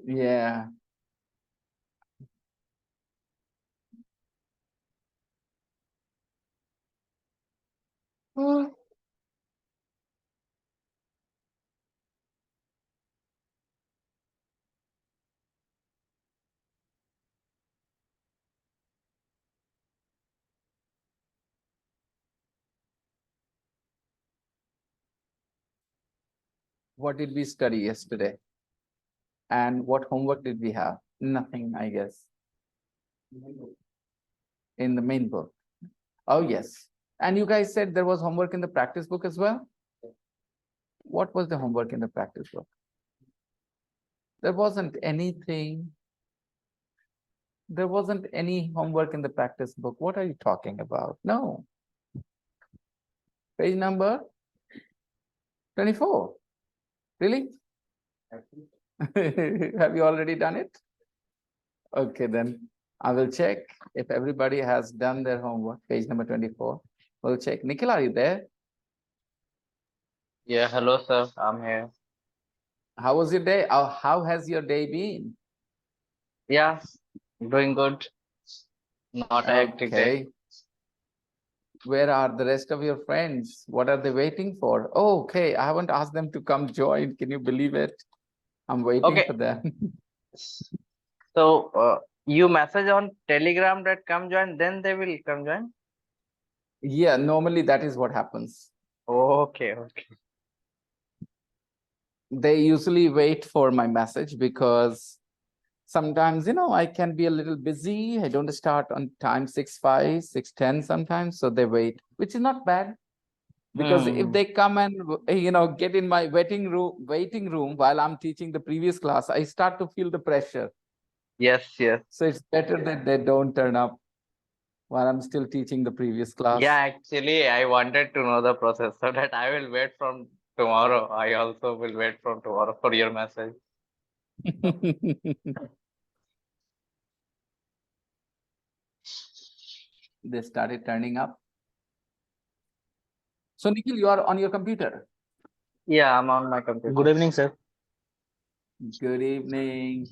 Yeah. What did we study yesterday? And what homework did we have? Nothing, I guess, in the main book. Oh, yes. And you guys said there was homework in the practice book as well? What was the homework in the practice book? There wasn't anything. There wasn't any homework in the practice book. What are you talking about? No. Page number 24. Really? Have you already done it? Okay, then I will check if everybody has done their homework. Page number 24. We'll check. Nikhil, are you there? Yeah, hello sir, I'm here. How was your day? How has your day been? Yeah, doing good. Not a hectic day. Okay. Where are the rest of your friends? What are they waiting for? Oh, okay. I haven't asked them to come join. Can you believe it? I'm waiting Okay, for them. so you message on Telegram that come join, then they will come join. Yeah, normally that is what happens. Okay, okay. They usually wait for my message because sometimes, I can be a little busy. I don't start on time 6:05, 6:10 sometimes. So they wait, which is not bad. Because if Hmm. they come and get in my waiting room while I'm teaching the previous class, I start to feel the pressure. Yes, yes. So it's better that they don't turn up while I'm still teaching the previous Yeah, class. actually, I wanted to know the process so that I will wait from tomorrow. I also will wait from tomorrow for your message. They started turning up. So Nikhil, you are on your computer. Yeah, I'm on my computer. Good evening, sir. Good evening.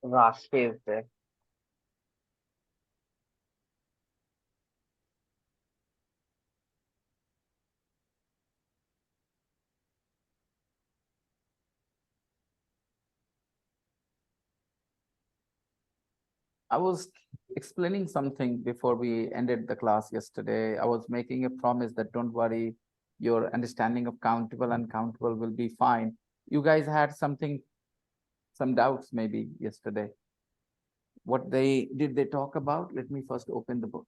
Rashmi is there. I was explaining something before we ended the class yesterday. I was making a promise that don't worry, your understanding of countable and countable will be fine. You guys had some doubts maybe yesterday. What did they talk about? Let me first open the book.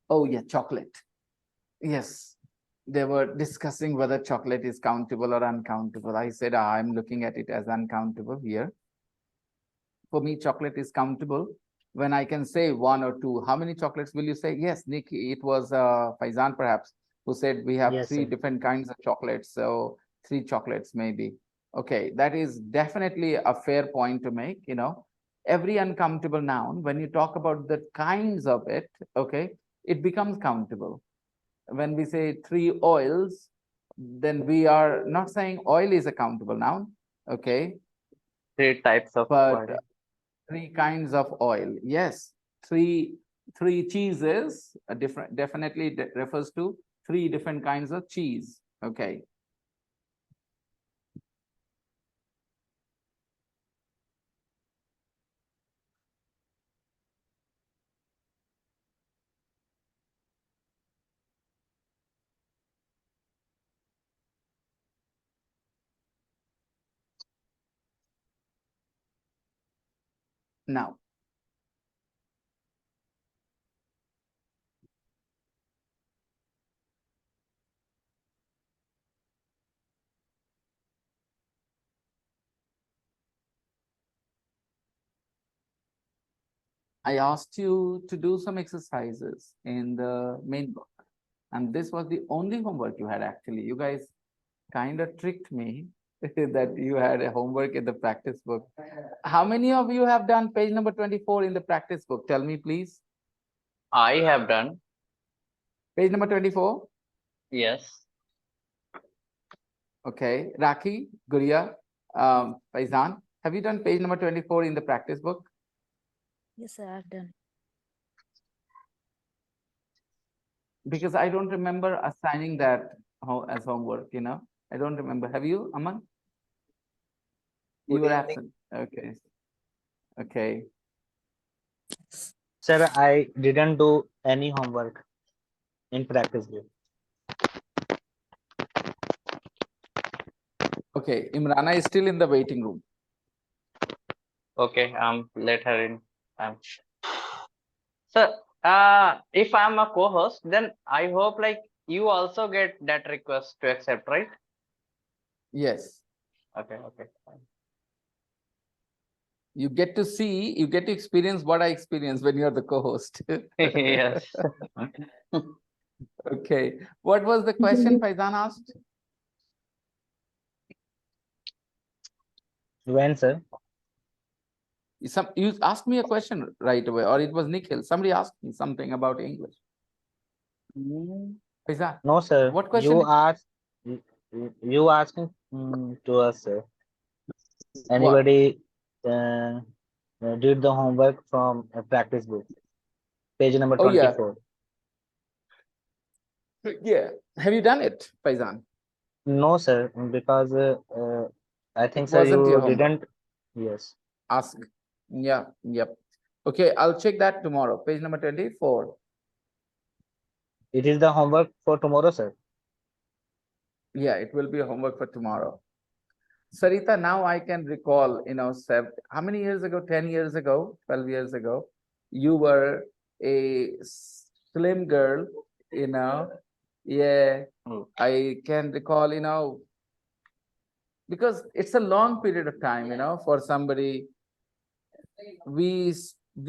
Oh yeah, chocolate. Yes. They were discussing whether chocolate is countable or uncountable. I said, I'm looking at it as uncountable here. For me, chocolate is countable when I can say one or two. How many chocolates will you say? Yes, Nick, it was Faizan perhaps who said we have Yes, three sir. different kinds of chocolates. So three chocolates maybe. Okay, that is definitely a fair point to make. Every uncountable noun, when you talk about the kinds of it, okay, it becomes countable. When we say three oils, then we are not saying oil is a countable noun, okay, Three types of but oil. three kinds of oil. Yes, three three cheeses. A different definitely refers to three different kinds of cheese. Okay. Now, I asked you to do some exercises in the main book. And this was the only homework you had actually. You guys kind of tricked me that you had a homework in the practice book. How many of you have done page number 24 in the practice book? Tell me, please. I have done. Page number 24. Yes. Okay. Raki, Guria, Faizan, have you done page number 24 in the practice book? Yes, sir, I've done. Because I don't remember assigning that as homework, you know. I don't remember. Have you, Aman? You Good were evening. absent. Okay. Okay. Sir, I didn't do any homework in practice group. Okay. Imrana is still in the waiting room. Okay. Let her in. So, if I'm a co-host, then I hope like you also get that request to accept, right? Yes. Okay. Okay. Fine. You get to see, you get to experience what I experienced when you're the co-host. Yes. Okay. What was the question Faizan asked? When, sir? You asked me a question right away, or it was Nikhil. Somebody asked me something about English. Faizan, No, sir. what question? You asking to us, sir. What? Anybody did the homework from a practice book, page number Oh, yeah. 24? Yeah. Have you done it, Faizan? No, sir, because I It think, sir, wasn't your you homework. didn't. Yes. Ask. Yeah. Yep. Okay. I'll check that tomorrow. Page number 24. It is the homework for tomorrow, sir. Yeah. It will be a homework for tomorrow. Sarita, now I can recall, how many years ago? 10 years ago, 12 years ago, you were a slim girl, you know. Yeah, I can recall, because it's a long period of time, for somebody. We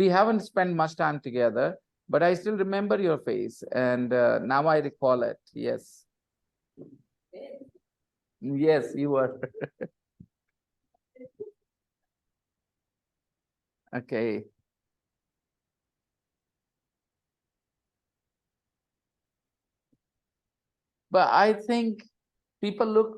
haven't spent much time together, but I still remember your face, and now I recall it. Yes. Yes, you were. Okay. But I think people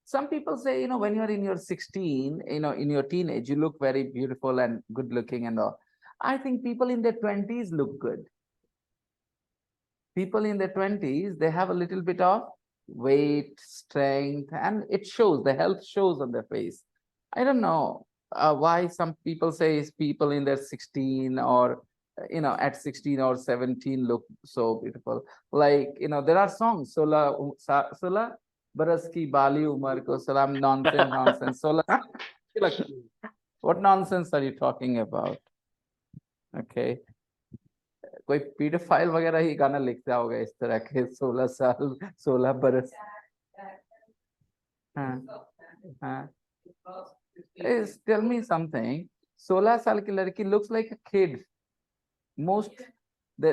some people say, when you're in your 16, in your teenage, you look very beautiful and good looking and all. I think people in their 20s look good. People in their 20s, they have a little bit of weight, strength, and it shows, the health shows on their face. I don't know why some people say it's people in their 16 or, at 16 or 17 look so beautiful. Like, there are songs, Sola Baras ki Bali Umar ko Salam, nonsense. Sola. What nonsense are you talking about? Okay. कोई paedophile वगैरह ही गाना लिखता होगा इस तरह के 16 साल 16 बरस हाँ हाँ tell me something 16 साल की लड़की looks like a kid most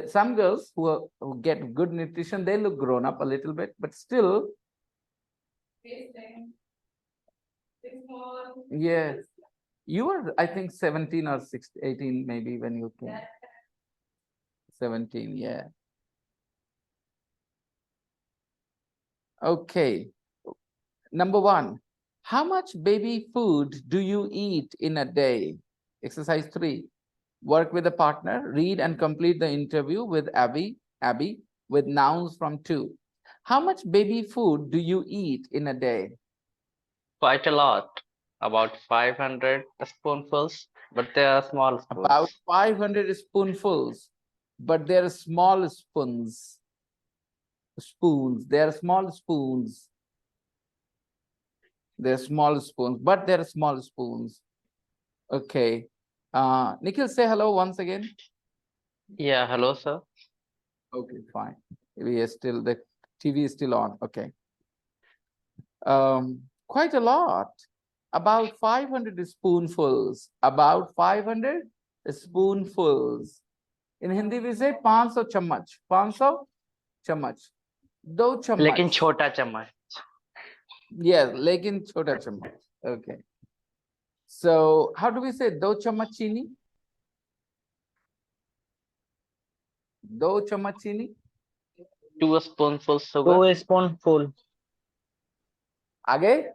some girls who get good nutrition they look grown up a little bit but still yeah you were I think 17 or 16 18 maybe when you came 17 yeah okay. Number one, how much baby food do you eat in a day? Exercise 3. Work with a partner, read and complete the interview with Abby, with nouns from 2. How much baby food do you eat in a day? Quite a lot. About 500 spoonfuls, but they are small About spoons. 500 spoonfuls, but they're small spoons. They're small spoons. They're small spoons, but they're small spoons. Okay. Nikhil, say hello once again. Yeah. Hello, sir. Okay, fine. We are still, the TV is still on. Okay. Quite a lot. About 500 spoonfuls. About 500 spoonfuls. In Hindi we say 500 chammach. 500 chammach. 2 लेकिन chammach. छोटा चम्मच. Yes, lekin chota chammach. Okay. So how do we say 2 chammach chini? 2 chammach chini. 2 spoonfuls sugar. 2 spoonful. Aage?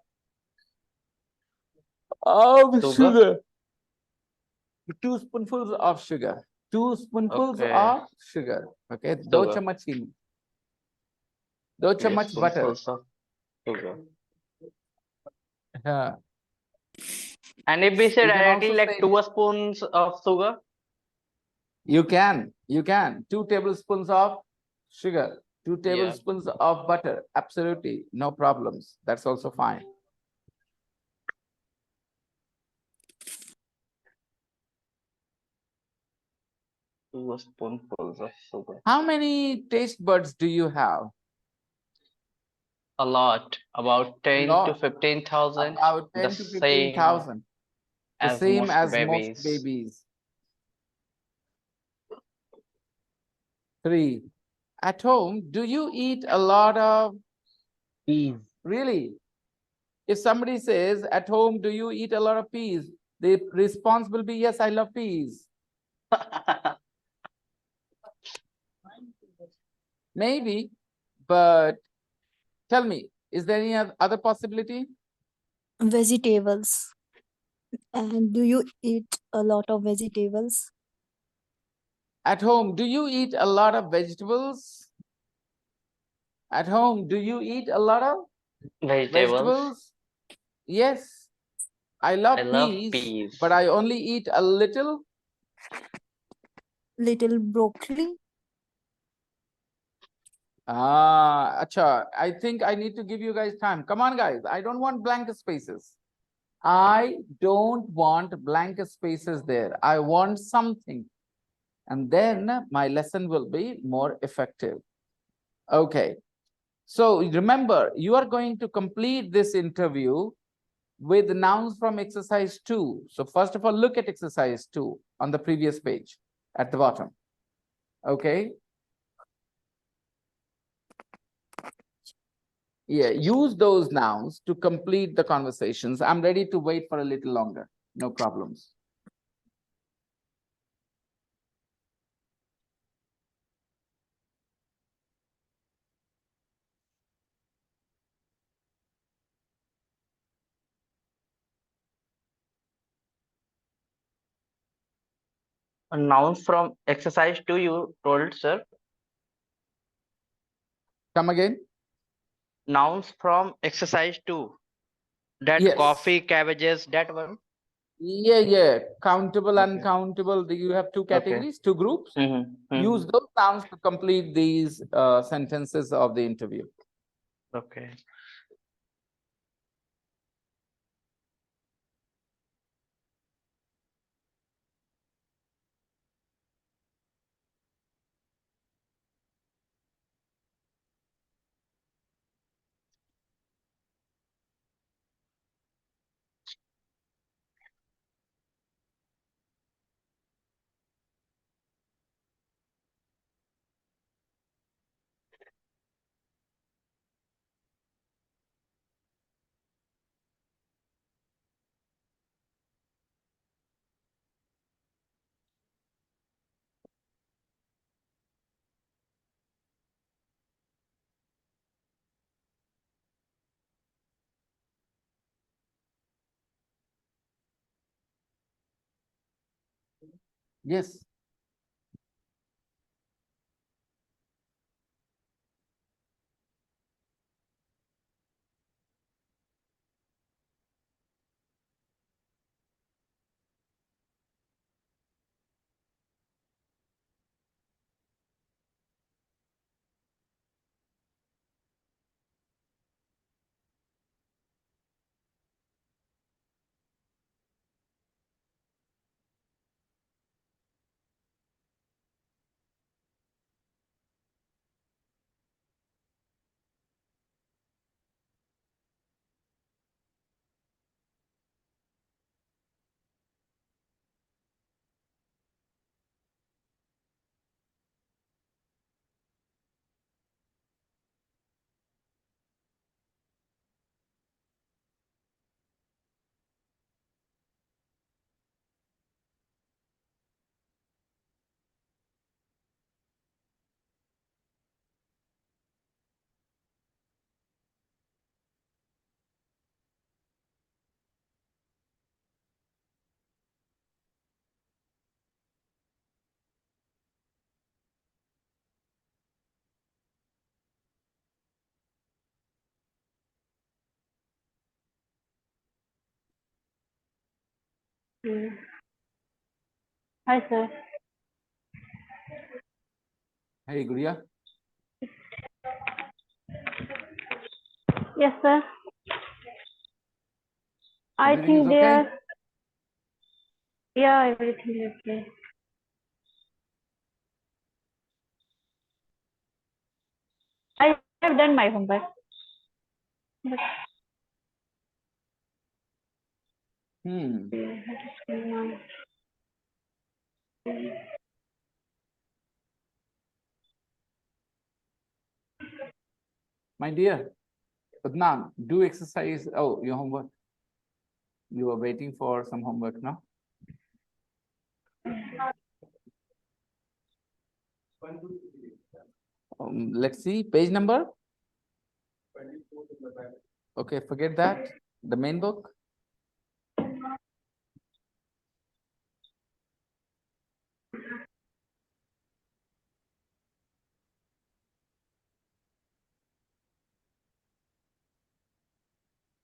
Of Sugar. sugar. 2 spoonfuls of sugar. 2 spoonfuls Okay. of sugar. Okay. 2 Sugar. chammach chini. 2 2 chammach butter. spoonfuls of sugar. Yeah. And if we say You can directly also like say 2 spoons of sugar. you can. 2 tablespoons of sugar. 2 Yeah. tablespoons of butter. Absolutely. No problems. That's also fine. Two spoonfuls of sugar. How many taste buds do you have? A lot. About 10 to Lot. 15,000. About The 10 to same 15,000. The as same most as babies. most babies. 3. At home, do you eat a lot of, Peas. really? If somebody says, at home, do you eat a lot of peas? The response will be, yes, I love peas. Maybe, but tell me, is there any other possibility? Vegetables. And do you eat a lot of vegetables? At home, do you eat a lot of vegetables? At home, do you eat a lot of Vegetables. vegetables? Yes, I love I love peas, peas. but I only eat a little. Little broccoli? Acha, I think I need to give you guys time. Come on, guys. I don't want blank spaces. I don't want blank spaces there. I want something. And then my lesson will be more effective. Okay. So remember, you are going to complete this interview with nouns from exercise 2. So first of all, look at exercise 2 on the previous page at the bottom. Okay. Yeah, use those nouns to complete the conversations. I'm ready to wait for a little longer. No problems. A noun from exercise 2 you told, sir. Come again? Nouns from exercise 2. That Yes. coffee, cabbages, that one. Yeah. Countable, Okay. uncountable. Do you have 2 Okay. categories, 2 groups? Use those nouns to complete these sentences of the interview. Okay. Yes. Mm. Hi, sir. Hey, Guria. Yes, sir. I Everything is think they okay? are. Yeah, everything is okay. I have done my homework. But Hmm. what is going on? My dear, Adnan, do exercise. Oh, your homework. You are waiting for some homework now? Let's see, page number. Okay, forget that. The main book.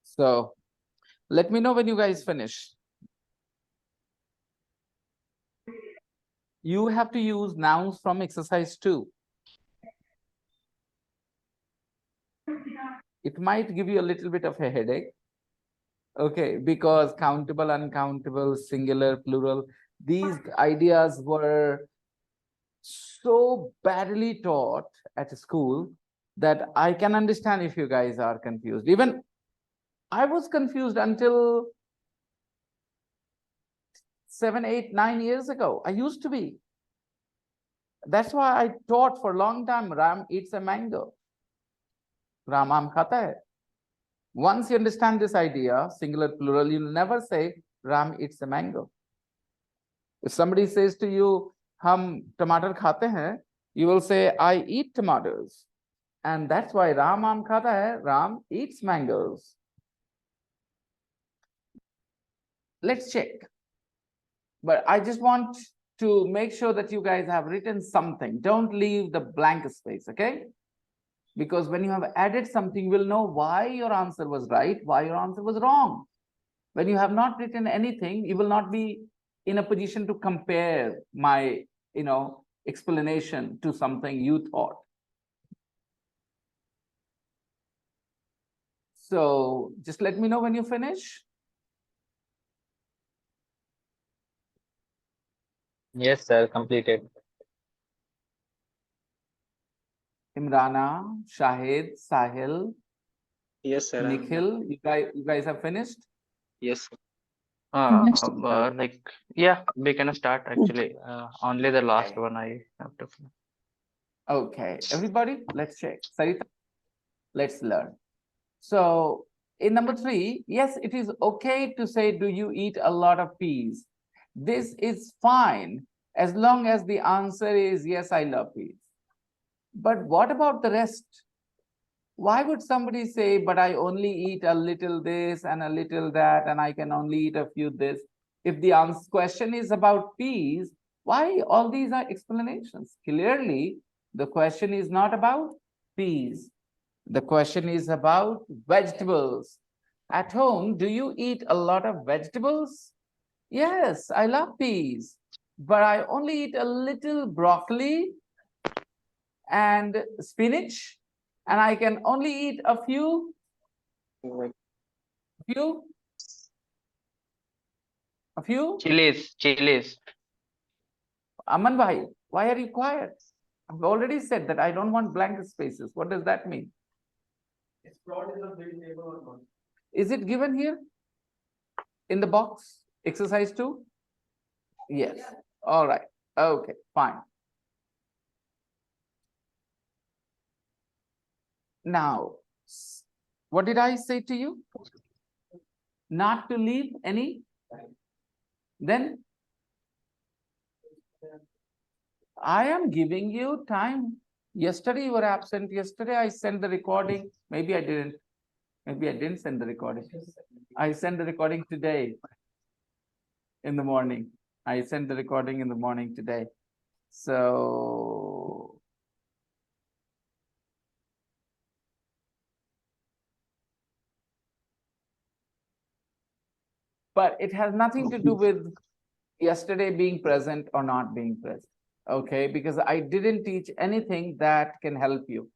So let me know when you guys finish. You have to use nouns from exercise 2. It might give you a little bit of a headache. Okay, because countable, uncountable, singular, plural, these ideas were so badly taught at school that I can understand if you guys are confused. Even I was confused until 7, 8, 9 years ago. I used to be. That's why I taught for a long time, Ram eats a mango. Ram aam khata hai. Once you understand this idea, singular, plural, you'll never say Ram eats a mango. If somebody says to you, hum tomato khate hain, you will say, I eat tomatoes. And that's why Ram aam khata hai, Ram eats mangoes. Let's check. But I just want to make sure that you guys have written something. Don't leave the blank space, okay? Because when you have added something, you will know why your answer was right, why your answer was wrong. When you have not written anything, you will not be in a position to compare my, explanation to something you thought. So just let me know when you finish. Yes, sir. Completed. Imrana, Shahid, Sahil, Yes, sir. I'm done. Nikhil, you guys have finished? Yes, sir. Like, yeah, we can start actually. Only the last Okay. one I have to finish. Okay, everybody, let's check. Sarita, let's learn. So in number 3, yes, it is okay to say, do you eat a lot of peas? This is fine as long as the answer is yes, I love peas. But what about the rest? Why would somebody say, but I only eat a little this and a little that, and I can only eat a few this? If the question is about peas, why all these are explanations? Clearly, the question is not about peas. The question is about vegetables. At home, do you eat a lot of vegetables? Yes, I love peas, but I only eat a little broccoli and spinach, and I can only eat a few, few, a few. Chilies. Aman bhai, why are you quiet? I've already said that I don't want blank spaces. What does that mean? Is it given here in the box? Exercise 2? Yes. All right. Okay, fine. Now, what did I say to you? Not to leave any. Then I am giving you time. Yesterday you were absent. Yesterday I sent the recording. Maybe I didn't. Maybe I didn't send the recording. I sent the recording today in the morning. I sent the recording in the morning today. So but it has nothing to do with yesterday being present or not being present. Okay, because I didn't teach anything that can help you.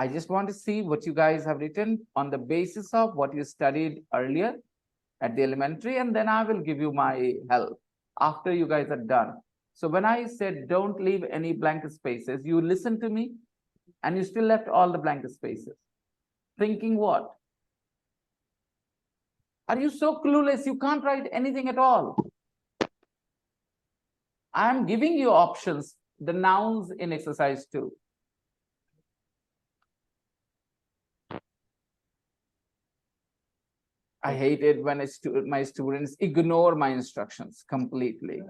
I just want to see what you guys have written on the basis of what you studied earlier at the elementary, and then I will give you my help after you guys are done. So when I said don't leave any blank spaces, you listened to me and you still left all the blank spaces. Thinking what? Are you so clueless you can't write anything at all? I am giving you options, the nouns in exercise 2. I hate it when my students ignore my instructions completely.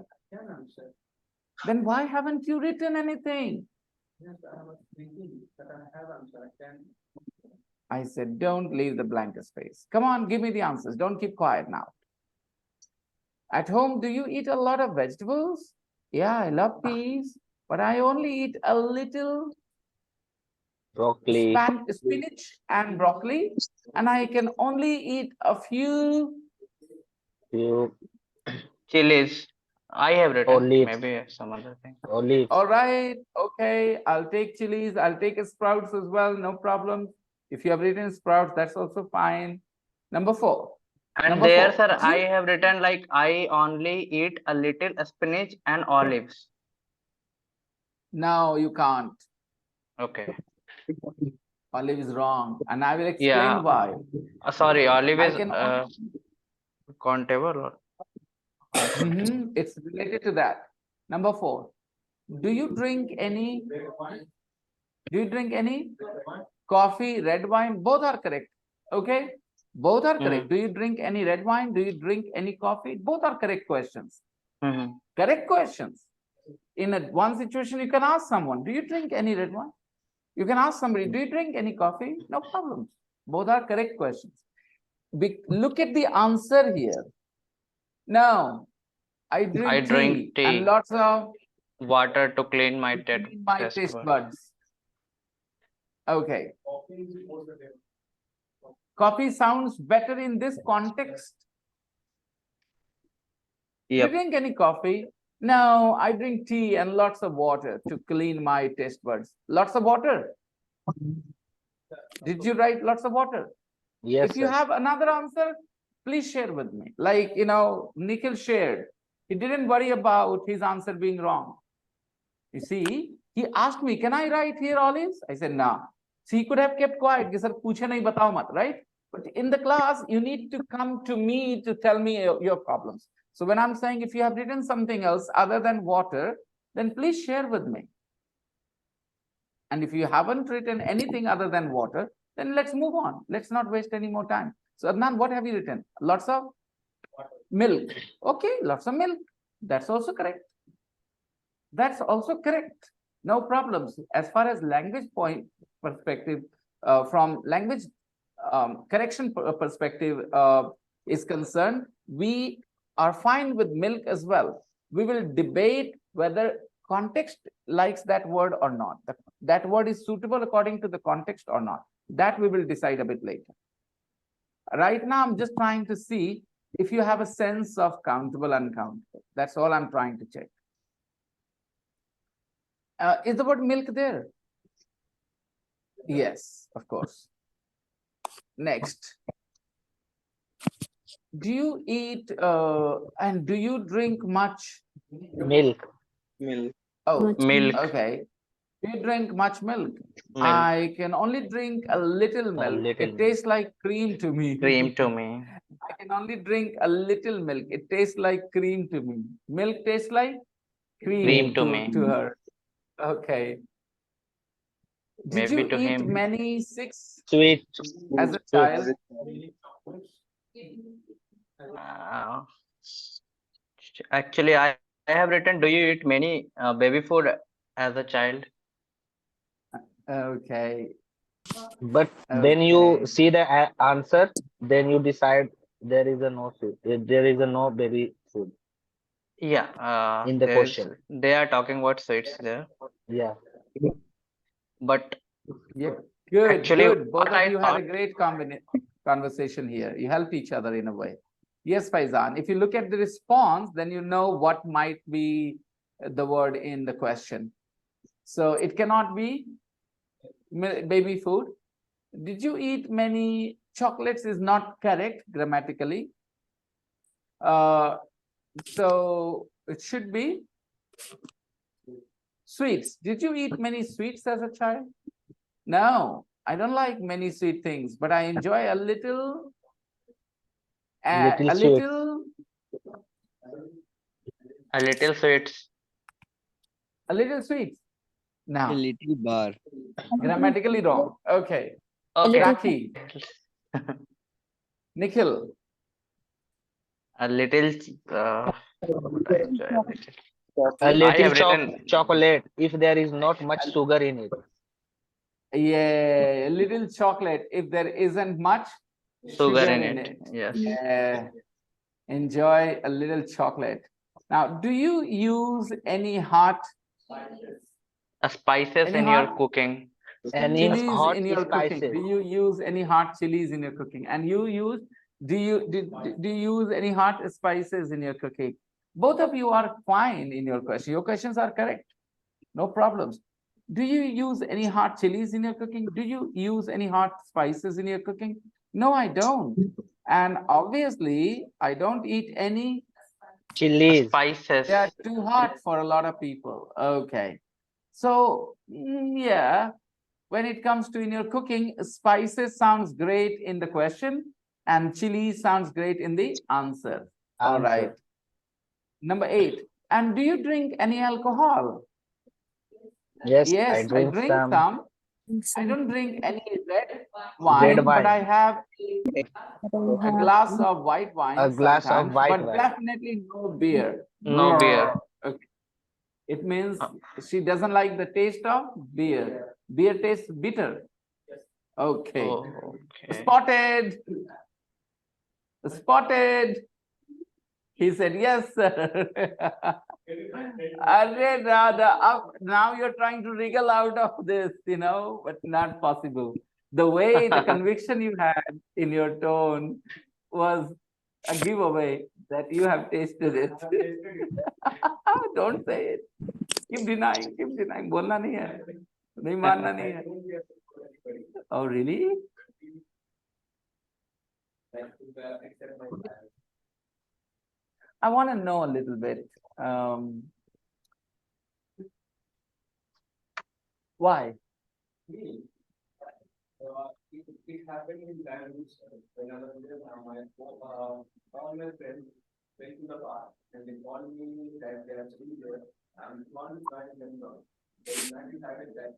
Then why haven't you written anything? I said, don't leave the blank space. Come on, give me the answers. Don't keep quiet now. At home, do you eat a lot of vegetables? Yeah, I love peas, but I only eat a little Broccoli. spinach and broccoli, and I can only eat a few You Chilies. I have written. Olives. Maybe some other thing. Olives. All right, okay, I'll take chilies, I'll take sprouts as well, no problem. If you have written sprouts, that's also fine. Number 4. And Number there, 4. sir, I have written like I only eat a little spinach and olives. No, you can't. Okay. Olive is wrong, and I will explain Yeah. why. Sorry, olive I is can countable or It's related to that. Number 4. Do you drink any? Do you drink any? Coffee, red wine, both are correct. Okay, both are correct. Do you drink any red wine? Do you drink any coffee? Both are correct questions. Correct questions. In one situation, you can ask someone, do you drink any red wine? You can ask somebody, do you drink any coffee? No problem. Both are correct questions. Look at the answer here. Now, I drink tea and lots of water to clean my taste buds. Okay. Coffee sounds better in this context. Do you drink any coffee? No, I drink tea and lots of water to clean my taste buds. Lots of water. Did you write lots of water? Yes, if you have another answer, please share with me. Like, Nikhil shared. He didn't worry about his answer being wrong. You see, he asked me, can I write here olives? I said, no. So he could have kept quiet. Sir, puche nahi batao mat, right? But in the class, you need to come to me to tell me your problems. So when I'm saying if you have written something else other than water, then please share with me. And if you haven't written anything other than water, then let's move on. Let's not waste any more time. So Adnan, what have you written? Lots of milk. Okay, lots of milk. That's also correct. That's also correct. No problems. As far as language point perspective, from language correction perspective is concerned, we are fine with milk as well. We will debate whether context likes that word or not. That word is suitable according to the context or not. That we will decide a bit later. Right now, I'm just trying to see if you have a sense of countable, uncountable. That's all I'm trying to check. Is the word milk there? Yes, of course. Next. Do you eat and do you drink much milk? Oh, milk. Okay. Do you drink much milk? I can only drink a little milk. It tastes like cream to me. Cream to me. I can only drink a little milk. It tastes like cream to me. Milk tastes like cream to me. to her. Okay. Did Maybe you to eat him. many sweets Sweet. as a child? Actually, I have written, do you eat many baby food as a child? Okay. But then you see the answer, then you decide there is a no food. There is a no baby food. Yeah. In the question. They are talking about sweets there. Yeah. But Yeah. Good. actually, Good. Both what of I you thought, had a great combination. conversation here. You help each other in a way. Yes, Faizan. If you look at the response, then you know what might be the word in the question. So it cannot be baby food. Did you eat many chocolates is not correct grammatically. So it should be sweets. Did you eat many sweets as a child? No, I don't like many sweet things, but I enjoy a little, Little a sweet. little, A little sweets. a little sweet. A Now, little bar. grammatically wrong. Okay. Okay. Raki, Nikhil, A little. What would I enjoy? A little. A I little have written. chocolate if there is not much sugar in it. yeah, a little chocolate if there isn't much Sugar in it. Yes. Enjoy a little chocolate. Now, do you use any hot Spices Any in your hot- cooking. Any chilies hot in your cooking? spices. Do you use any hot chilies in your cooking? And you use, do you use any hot spices in your cooking? Both of you are fine in your question. Your questions are correct. No problems. Do you use any hot chilies in your cooking? Do you use any hot spices in your cooking? No, I don't. And obviously, I don't eat any. Chilies. Spices. They are too hot for a lot of people. Okay. So, yeah, when it comes to in your cooking, spices sounds great in the question and chili sounds great in the answer. All Answer. right. Number 8. And do you drink any alcohol? Yes, Yes, I drink some some. I don't drink any red wine, red but I wine. have a glass of white wine A glass of sometimes, white but wine. definitely no beer. No beer. Okay. It means she doesn't like the taste of beer. Beer tastes bitter. Okay. Oh, okay. Spotted. Spotted. He said, yes, sir. Now you're trying to wriggle out of this, but not possible. The way the conviction you had in your tone was a giveaway that you have tasted it. Don't say it. Keep denying, keep denying. बोलना नहीं है, नहीं मानना नहीं है. Oh, really? I want to know a little bit. Why? It happened in Belarus when I was there. All my friends went to the bar and they called me that they are still there. And one guy them down. They decided that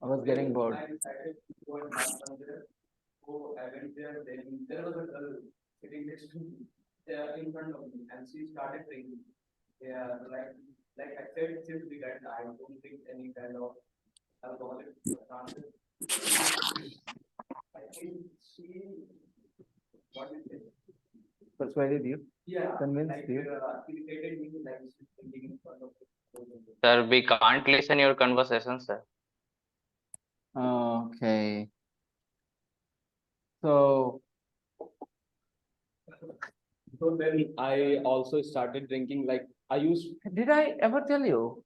I was getting bored. I decided to go and have some there. So I went there. Then there was a girl sitting next to me, in front of me, and she started drinking. Yeah, like I said, since we got, I don't drink any kind of alcoholic substances. I think she, what is it? Persuaded you? Yeah. Convinced you? Irritated me, like she's drinking in front of me. Sir, we can't listen your conversation, sir. Okay. So then I also started drinking. Like did I ever tell you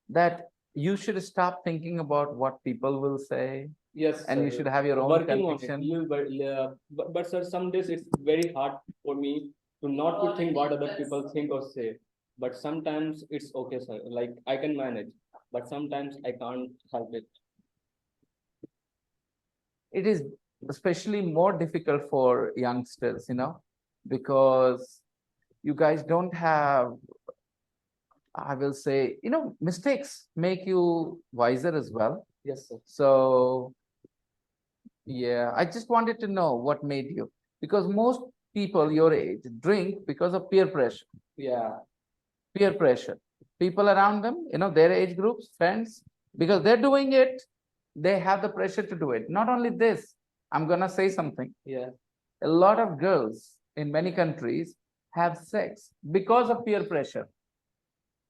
that you should stop thinking about what people will say? Yes. And you should have your own conviction. But sir, some days it's very hard for me to not to think what other people think or say. But sometimes it's okay, sir. Like I can manage, but sometimes I can't help it. It is especially more difficult for youngsters, because you guys don't have, I will say, mistakes make you wiser as well. Yes, sir. So, yeah, I just wanted to know what made you, because most people your age drink because of peer pressure. Yeah. Peer pressure. People around them, their age groups, friends, because they're doing it, they have the pressure to do it. Not only this, I'm going to say something. Yeah. A lot of girls in many countries have sex because of peer pressure.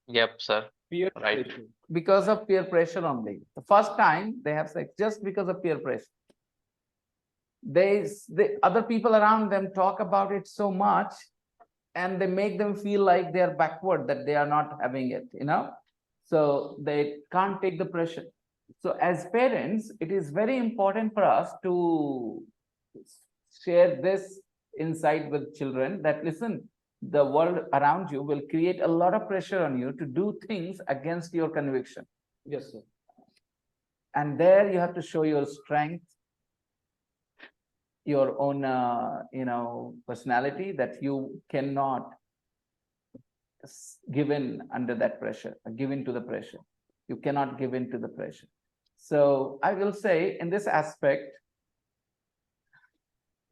Yep, sir. Peer Right. pressure. Because of peer pressure only. The first time they have sex just because of peer pressure. The other people around them talk about it so much, and they make them feel like they are backward, that they are not having it, so they can't take the pressure. So as parents, it is very important for us to share this insight with children, that listen, the world around you will create a lot of pressure on you to do things against your conviction. Yes, sir. And there you have to show your strength, your own personality, that you cannot give in under that pressure, give in to the pressure. You cannot give in to the pressure. So I will say, in this aspect,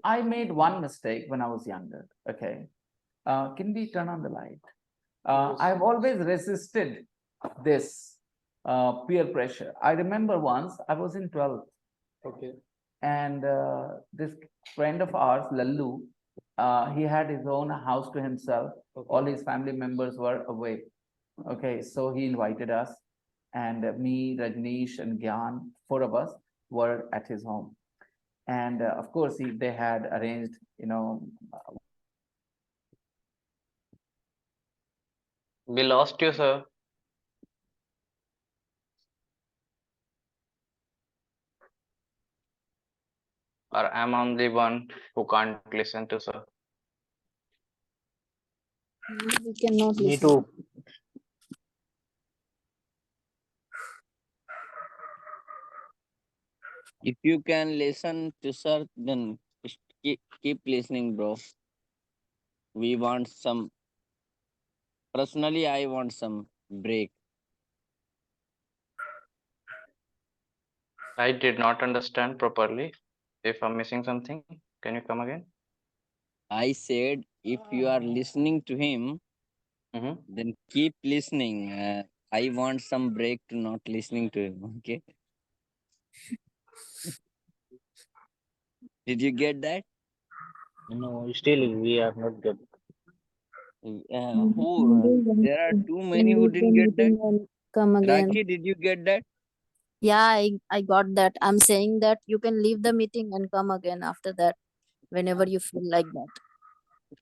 I made one mistake when I was younger. Okay. Can we turn on the light? I've always resisted this peer pressure. I remember once I was in 12th. Okay. And this friend of ours, Lallu, he had his own house to himself. Okay. All his family members were away. Okay, so he invited us, and me, Rajneesh, and Gyan, 4 of us were at his home. And of course, they had arranged, We lost you, sir. Or I'm only one who can't listen to sir. We cannot Me listen. too. If you can listen to sir, then keep listening, bro. We want some. Personally, I want some break. I did not understand properly. If I'm missing something, can you come again? I said, if you are listening to him, Mm-hmm. then keep listening. I want some break to not listening to him. Okay. Did you get that? No, still we are not good. There are too many who Leave the didn't get that. meeting and come again. Rakhi, did you get that? Yeah, I got that. I'm saying that you can leave the meeting and come again after that, whenever you feel like that.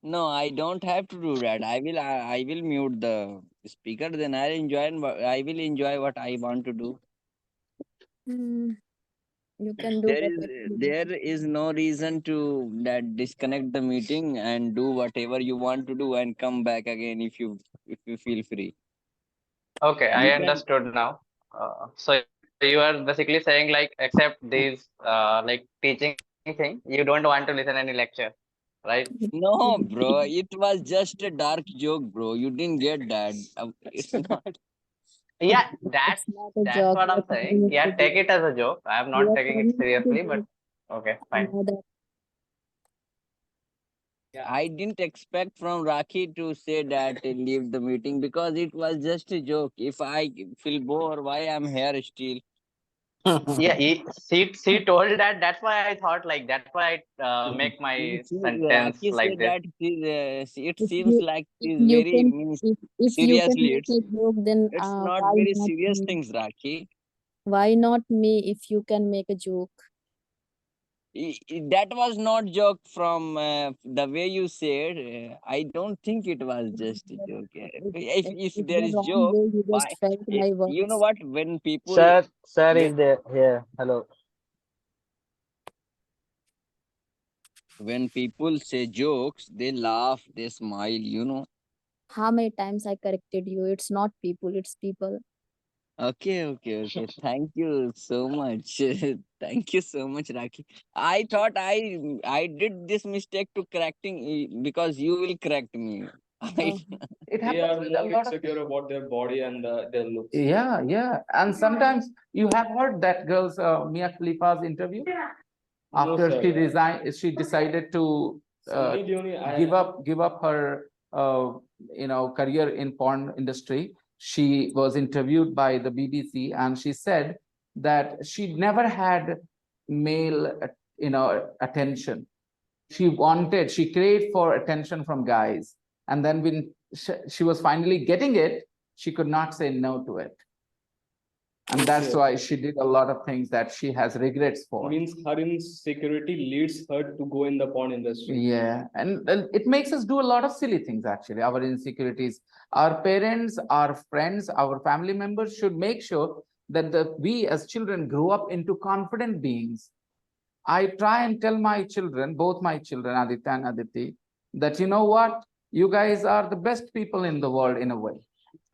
No, I don't have to do that. I will mute the speaker. Then I will enjoy what I want to do. Hmm, you can do There whatever is you there want. is no reason to that disconnect the meeting and do whatever you want to do and come back again if you feel free. Okay, I You can understood now. So you are basically saying, like, except these like teaching thing, you don't want to listen any lecture, right? no, bro. It was just a dark joke, bro. You didn't get that. It's not. Yeah, It's not a that's joke. what You are I'm saying. turning it Yeah, to take joke. it as a joke. I'm You not are taking it turning it to seriously, but joke. okay, I fine. know that. I didn't expect from Rakhi to say that leave the meeting because it was just a joke. If I feel bored, why I'm here still? Yeah, she told that. That's why I thought, like, that's why I make my sentence Rakhi like said this. that it If seems you like if she's you very can means if you can seriously. make a joke, then It's not why very not serious me? things, Rakhi. Why not me if you can make a joke? That was not joke from the way you said. I don't think it was just a joke. If It's there the is wrong joke, way. You why? just felt my You know words. what? When people Sir when is there here. Hello. when people say jokes, they laugh, they smile. You know. How many times I corrected you? It's not people, it's people. Okay. Thank you so much. Thank you so much, Rakhi. I thought I did this mistake to correcting because you will correct me. Oh, it They happens are with a more lot of insecure about their body and their looks. yeah. And sometimes you have heard that girl's Mia Khalifa's interview. No, After sir. she resigned, she decided to Sunny Leone, give up her career in porn industry. She was interviewed by the BBC, and she said that she never had male attention. She craved for attention from guys, and then when she was finally getting it, she could not say no to it. And that's why she did a lot of things that she has regrets for. Means her insecurity leads her to go in the porn industry. Yeah, and it makes us do a lot of silly things, actually, our insecurities. Our parents, our friends, our family members should make sure that we as children grow up into confident beings. I try and tell my children, both my children, Aditya and Aditi, that you know what? You guys are the best people in the world in a way.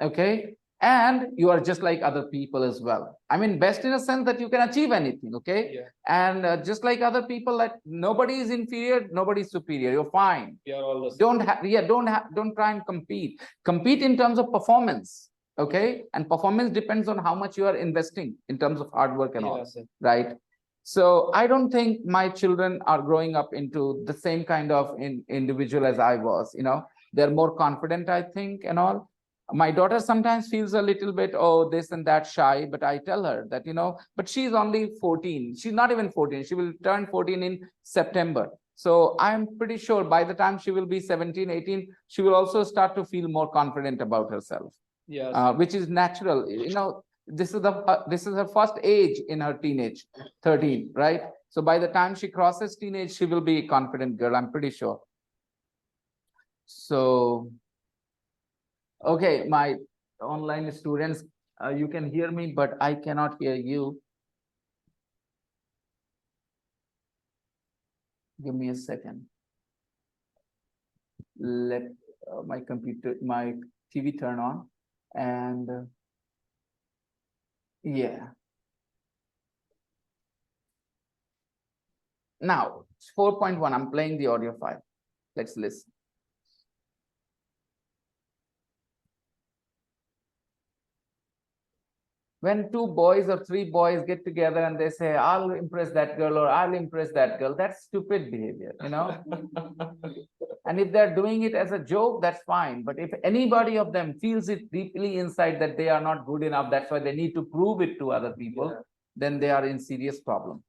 Okay? And you are just like other people as well. I mean, best in a sense that you can achieve anything, okay? Yeah. And just like other people, like nobody is inferior, nobody is superior. You're fine. We are all the same. Don't try and compete. Compete in terms of performance, okay? And performance depends on how much you are investing in terms of hard work and all, Sir. right? So I don't think my children are growing up into the same kind of individual as I was, you know. They're more confident, I think, and all. My daughter sometimes feels a little bit, oh, this and that shy, but I tell her that, you know, but she's only 14. She's not even 14. She will turn 14 in September. So I'm pretty sure by the time she will be 17, 18, she will also start to feel more confident about herself. Yes. Which is natural. You know, this is her first age in her teenage, 13, right? So by the time she crosses teenage, she will be a confident girl, I'm pretty sure. So, okay, my online students, you can hear me, but I cannot hear you. Give me a second. Let my TV turn on, and yeah. Now, 4.1, I'm playing the audio file. Let's listen. When two boys or three boys get together and they say, I'll impress that girl or I'll impress that girl, that's stupid behavior, you know? And if they're doing it as a joke, that's fine. But if anybody of them feels it deeply inside that they are not good enough, that's why they need to prove it to other people, then they are in serious problem.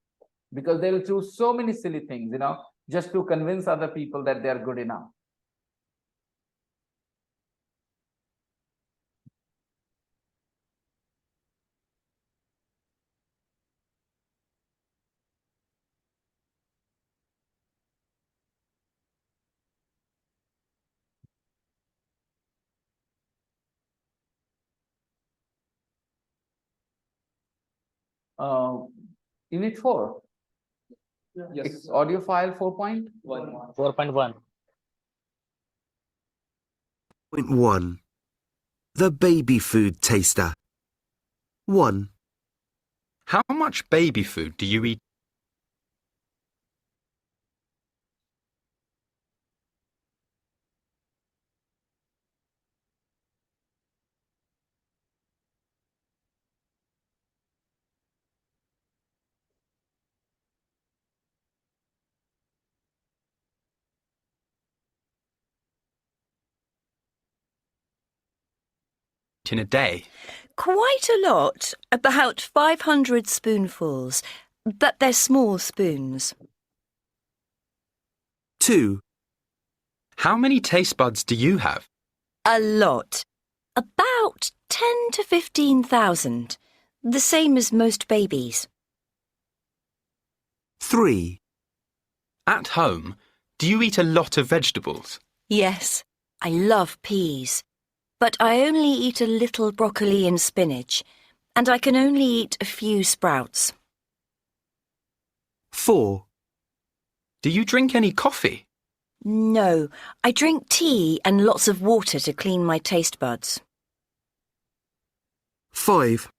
Because they will choose so many silly things, you know, just to convince other people that they're good enough. Unit 4. Yes. It's audio file 4.1. 4.1. Point 1. The baby food taster. 1. How much baby food do you eat? In a day? Quite a lot, about 500 spoonfuls, but they're small spoons. 2. How many taste buds do you have? A lot. About 10 to 15,000. The same as most babies. 3. At home, do you eat a lot of vegetables? Yes, I love peas. But I only eat a little broccoli and spinach, and I can only eat a few sprouts. 4. Do you drink any coffee? No, I drink tea and lots of water to clean my taste buds. 5.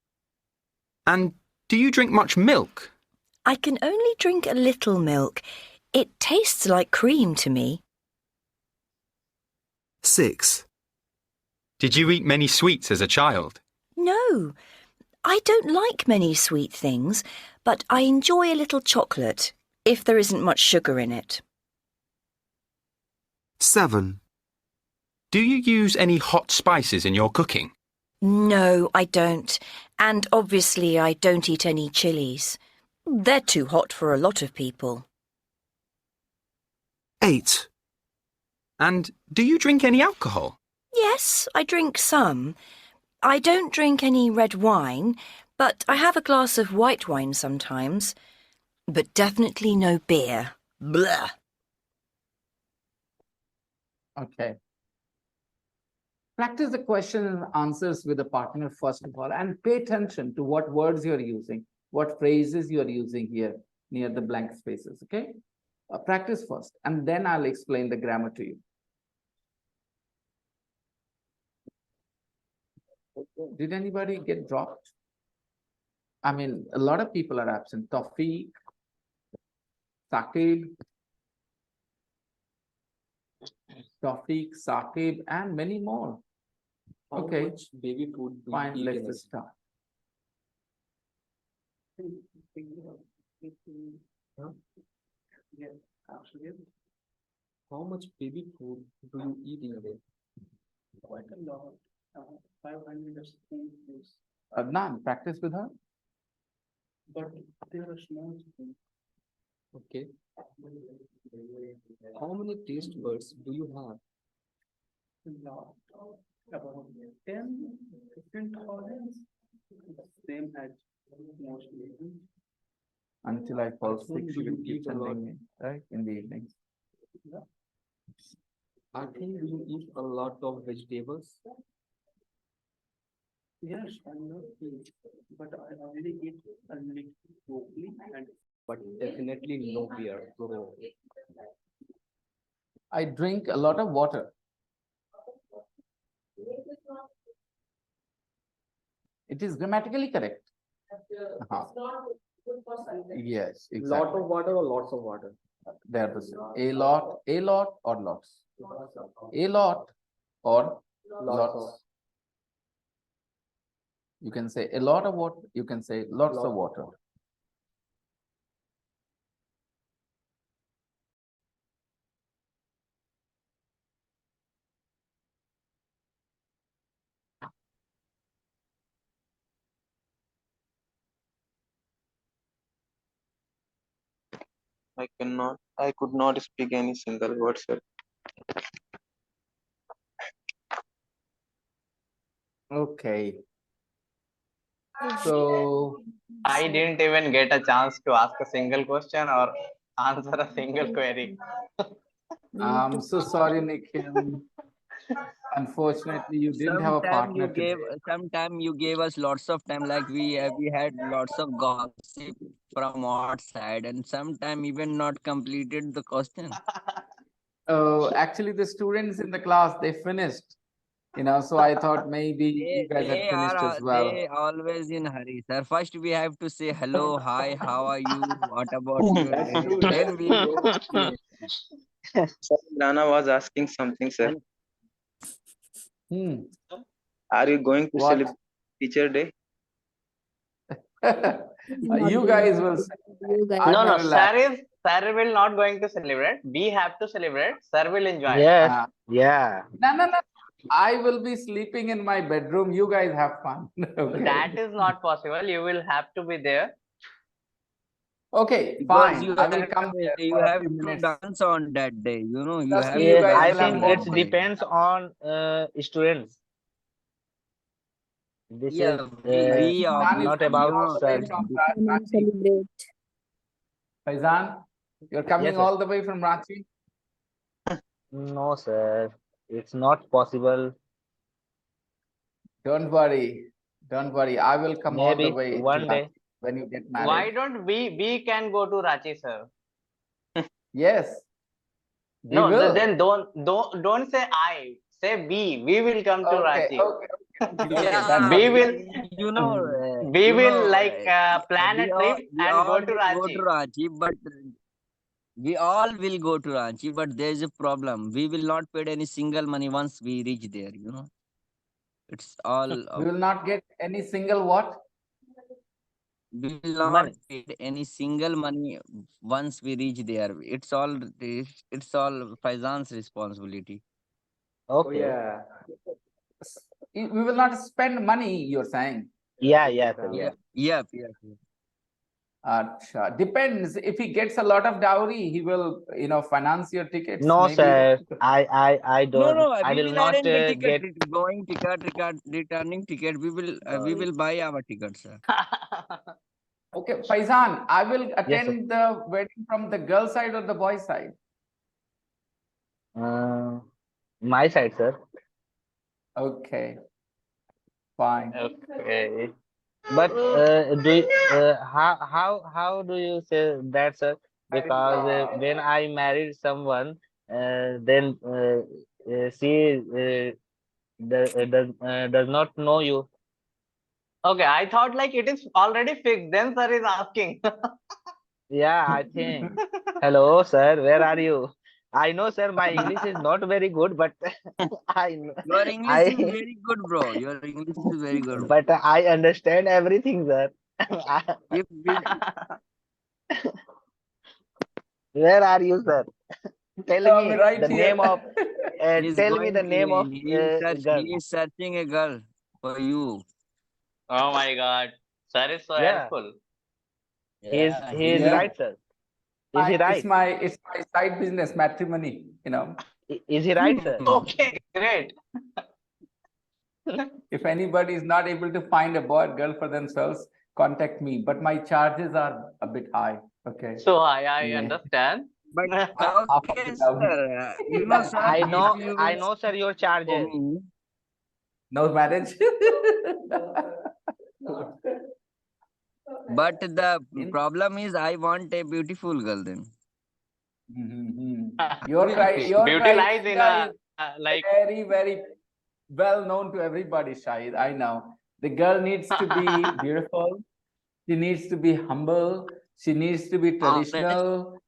And do you drink much milk? I can only drink a little milk. It tastes like cream to me. 6. Did you eat many sweets as a child? No, I don't like many sweet things, but I enjoy a little chocolate, if there isn't much sugar in it. 7. Do you use any hot spices in your cooking? No, I don't. And obviously I don't eat any chilies. They're too hot for a lot of people. 8. And do you drink any alcohol? Yes, I drink some. I don't drink any red wine, but I have a glass of white wine sometimes. But definitely no beer. Blah. Okay. Practice the question and answers with the partner first of all, and pay attention to what words you're using, what phrases you're using here near the blank spaces, okay? Practice first, and then I'll explain the grammar to you. Did anybody get dropped? I mean, a lot of people are absent. Tawfiq, Saqib, and many more. Okay. How much baby food do Fine, you eat in let's a start. How much baby food do you eat in a day? Quite a lot. 500 spoons. Adnan, practice with her. But they are small spoons. Okay. How many taste buds do you have? Lot. About 10 different organs. Same as mostly. Until I fall At home, sick, do she will you keep eat a lot? sending me, right? In the evenings. I think you eat a lot of vegetables. Yes, I love fish, but I only eat a little broccoli and But definitely no beer, bro. I drink a lot of water. It is grammatically correct. Yes, exactly. Lot of water or lots of water? They're the same. A lot or lots. A lot or lots. You can say a lot of water. You can say lots of water. I could not speak any single word, sir. Okay. So I didn't even get a chance to ask a single question or answer a single query. I'm so sorry, Nikhil. Unfortunately, you didn't have a partner today. Sometime you gave us lots of time, like we had lots of gossip from outside, and sometime even not completed the question. Actually, the students in the class, they finished, so I thought maybe you guys had finished as well. They always in hurry, sir. First we have to say hello, hi, how are you, what about your That's day, true. then we go to finish. Sir, Nana was asking something, sir. Are you going to What? celebrate Teacher Day? You guys will say. You guys. I'm No, no, gonna laugh. sir will not going to celebrate. We have to celebrate. Sir will enjoy. Yes, yeah. No. I will be sleeping in my bedroom. You guys have fun. Okay. That is not possible. You will have to be there. Okay, Because fine. I will come there you for a have few to minutes. dance on that day. You Trust have me, you to guys I will dance have think on more it that fun. day. depends on students. This is Yeah, we Faizan is not coming about all the way sir. from Come and Ranchi. celebrate. Faizan, you're coming Yes, sir. all the way from Ranchi? No, sir. It's not possible. Don't worry. Don't worry. I will come all the Maybe way to one day. Ranchi when you get Why married. don't we can go to Ranchi, sir? Yes, we No, will. then don't say I. Say we will come to Okay, Ranchi. okay. That's We okay. will we you will know, plan a trip we and go all to will go to Ranchi. Ranchi, but we all will go to Ranchi, but there is a problem. We will not pay any single money once we reach there. It's all We will not get any single what? we will not Money. pay any single money once we reach there. It's all Faizan's responsibility. Okay. Yeah. We will not spend money, you're saying. Yeah, sir. Yeah. Yep. Acha. Depends. If he gets a lot of dowry, he will, finance your tickets. No, Maybe. sir. I No, don't. no, I we will will not arrange the ticket, get. going ticket, returning ticket. We will buy our ticket, sir. Okay, Faizan, I will Yes, sir. attend the wedding from the girl side or the boy side. My side, sir. Okay, fine. Okay. But how do you say that, sir? Because when I married someone, then she does not know you. Okay, I thought like it is already fixed. Then sir is asking. Yeah, I think. Hello, sir. Where are you? I know, sir. My English is not very good, but I know, Your English is I very good, bro. Your English is very good. but I understand everything, sir. If we, Where are you, sir? Tell I'm me right the here. name of. he's Tell me the going, name of girl. he is searching a girl for you. Oh my God. Sir is so Yeah, helpful. he is Yeah. right, sir. Is he right? It's my side business, matrimony, Is he right, sir? Okay, great. If anybody is not able to find a boy or girl for themselves, contact me. But my charges are a bit high. Okay. So I Yeah. understand. But Half of okay, it down. sir. You know, sir, I if know, you I will know, sir. Your for charges. me, No marriage. but the In- problem is I want a beautiful girl then. Your Beauty lies in criteria is like very, very well known to everybody, Shahid. I know. The girl needs to be beautiful. She needs to be humble. She needs to be Honest, traditional.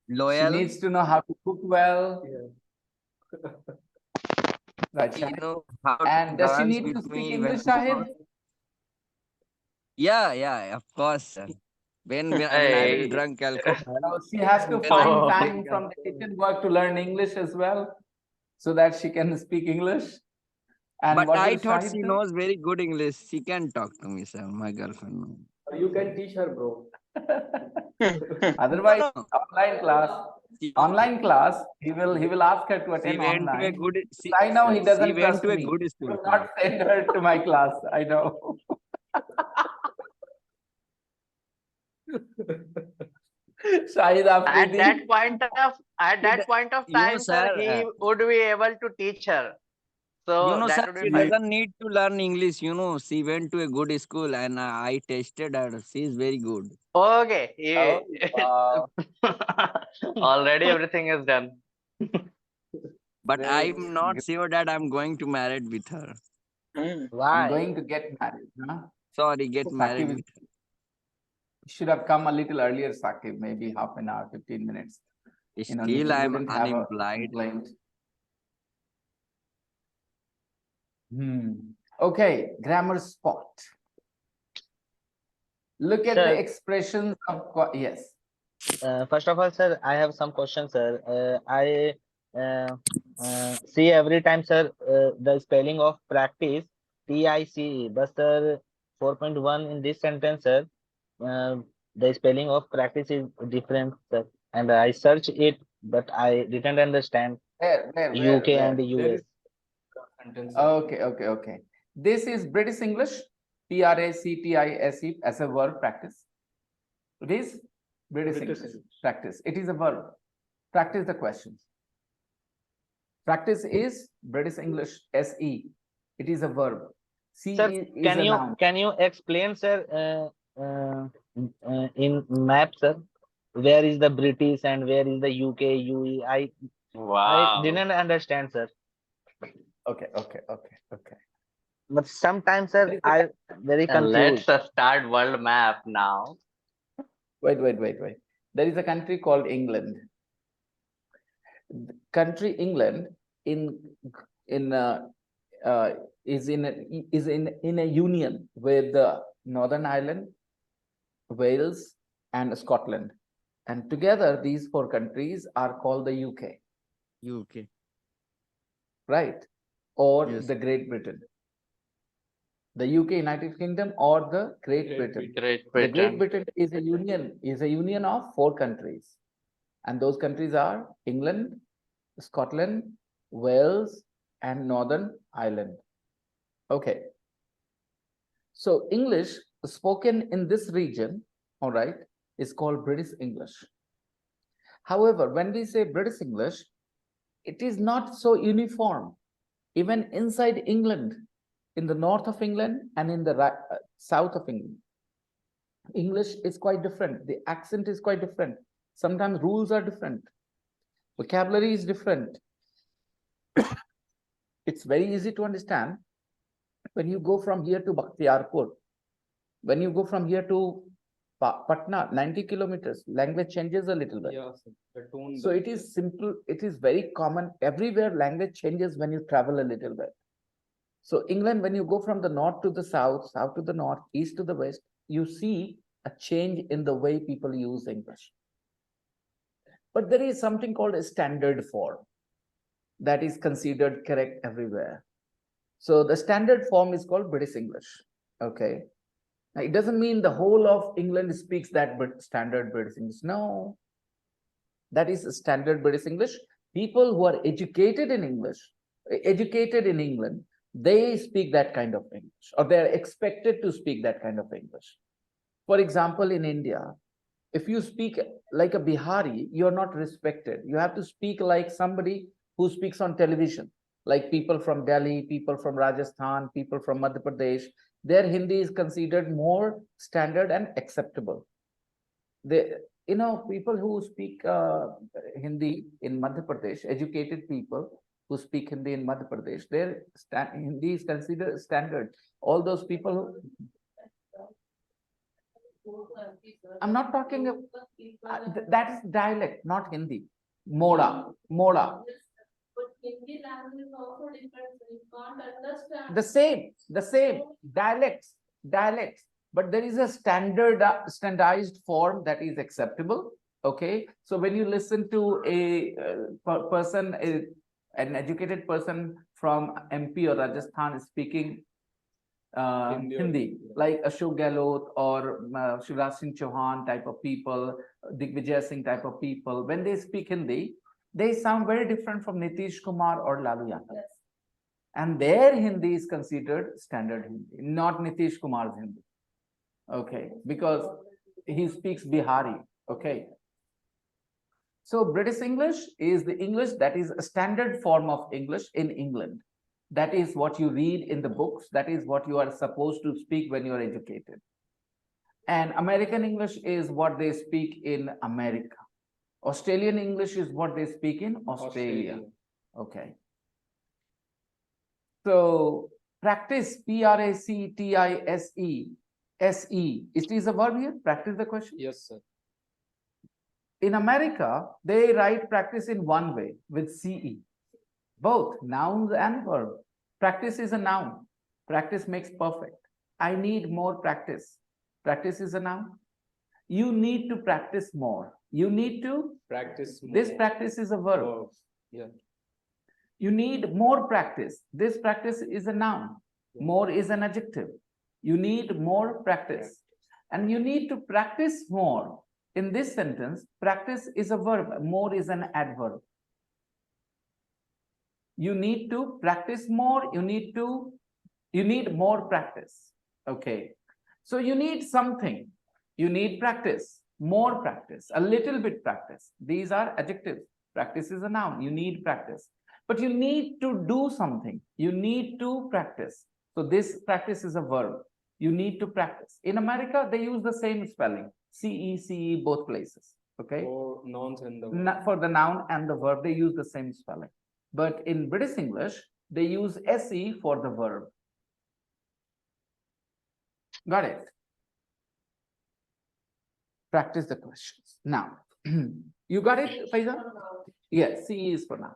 She loyal, needs to know how to cook well. Right, you Shahid? know how to And does she dance need to with speak me English, even more. Shahid? Yeah, of course, sir. When I will hey. drink alcohol, So she has to when I find will Oh. time drink from the alcohol. kitchen work to learn English as well, so that she can speak English. And But what I will thought Shahid she do? knows very good English. She can talk to me, sir. My girlfriend. You can teach her, bro. Otherwise, No. online class. She, Online class, he will ask her to she attend went to a online. good. I know he She doesn't went trust to a me. good He school, will sir. not send her to my class. I know. Shahid At Afridi. that point of You know, time, sir, sir. he would be able to teach her. You So know, sir, that would be she fine. doesn't need to learn English. You know, she went to a good school and I tested her. She is very good. Okay. Oh, wow. Already everything is done. But Great. I'm not sure that I'm going to marry with her. I'm Why? going to get married. Huh? Sorry, get married Sakib with her. should have come a little earlier, Sakib, maybe half an hour, 15 minutes. Still, Nikhil I'm wouldn't have a unemployed. complaint. Okay, grammar spot. Look at the Sir, expressions of yes. first of all, sir, I have some questions, sir. I see every time, sir, the spelling of practice, PICE, but sir, 4.1 in this sentence, sir, uh, the spelling of practice is different, sir. And I searched it, but I didn't understand UK and Where? There US. is okay. This is British English, PRACTICE as a verb practice. It is British English practice. It is a verb. Practice the questions. Practice is British English, SE. It is a verb. CE Sir, is a noun. can you explain, sir, in map, sir, where is the British and where is the UK, UE? I Wow. didn't understand, sir. Okay. But sometimes, sir, I very And let's confused. start world map now. Wait. There is a country called England. Country England in is in a union with the Northern Ireland, Wales, and Scotland, and together these four countries are called the UK, UK. right? Or Yes. the Great Britain. The UK, United Kingdom, or the Great Britain. Great The Great Britain. Britain is a union of 4 countries. And those countries are England, Scotland, Wales, and Northern Ireland. Okay. So English spoken in this region, all right, is called British English. However, when we say British English, it is not so uniform. Even inside England, in the north of England and in the south of England, English is quite different. The accent is quite different. Sometimes rules are different. Vocabulary is different. It's very easy to understand when you go from here to Bakhtiarpur. When you go from here to Patna, 90 kilometers, language changes a little bit. Yeah, sir. The tone. So it is simple, it is very common. Everywhere language changes when you travel a little bit. So England, when you go from the north to the south, south to the north, east to the west, you see a change in the way people use English. But there is something called a standard form that is considered correct everywhere. So the standard form is called British English. Okay. Now, it doesn't mean the whole of England speaks that standard British English. No, that is standard British English. People who are educated in English, educated in England, they speak that kind of English, or they are expected to speak that kind of English. For example, in India, if you speak like a Bihari, you're not respected. You have to speak like somebody who speaks on television, like people from Delhi, people from Rajasthan, people from Madhya Pradesh. Their Hindi is considered more standard and acceptable. People who speak Hindi in Madhya Pradesh, educated people who speak Hindi in Madhya Pradesh, their Hindi is considered standard. All those people I'm not talking of, that is dialect, not Hindi. Moda. But Hindi language is also different, so you can't understand. The same, dialects. But there is a standardized form that is acceptable. Okay, so when you listen to a person, an educated person from MP or Rajasthan speaking Hindi, like Ashok Gehlot or Shivraj Singh Chauhan type of people, Digvijay Singh type of people, when they speak Hindi, they sound very different from Nitish Kumar or Lalu Yadav. Yes. And their Hindi is considered standard Hindi, not Nitish Kumar's Hindi. Okay, because he speaks Bihari. Okay. So British English is the English that is a standard form of English in England. That is what you read in the books. That is what you are supposed to speak when you are educated. And American English is what they speak in America. Australian English is what they speak in Australia. Okay. So practice, Practise, SE. It is a verb here. Practice the question. Yes, sir. In America, they write practice in one way with CE. Both nouns and verb. Practice is a noun. Practice makes perfect. I need more practice. Practice is a noun. You need to practice more. You need to practice more. This practice is a verb. Oh, yeah. You need more practice. This practice is a noun. Yeah. More is an adjective. You need more practice. And you need to practice more. In this sentence, practice is a verb. More is an adverb. You need to practice more. You need more practice. Okay. So you need something. You need practice, more practice, a little bit practice. These are adjectives. Practice is a noun. You need practice. But you need to do something. You need to practice. So this practice is a verb. You need to practice. In America, they use the same spelling. CE, both places. Okay. For nouns and the verb. For the noun and the verb, they use the same spelling. But in British English, they use SE for the verb. Got it? Practice the questions. Now, you got it, Faizan? Yes, CE is for now.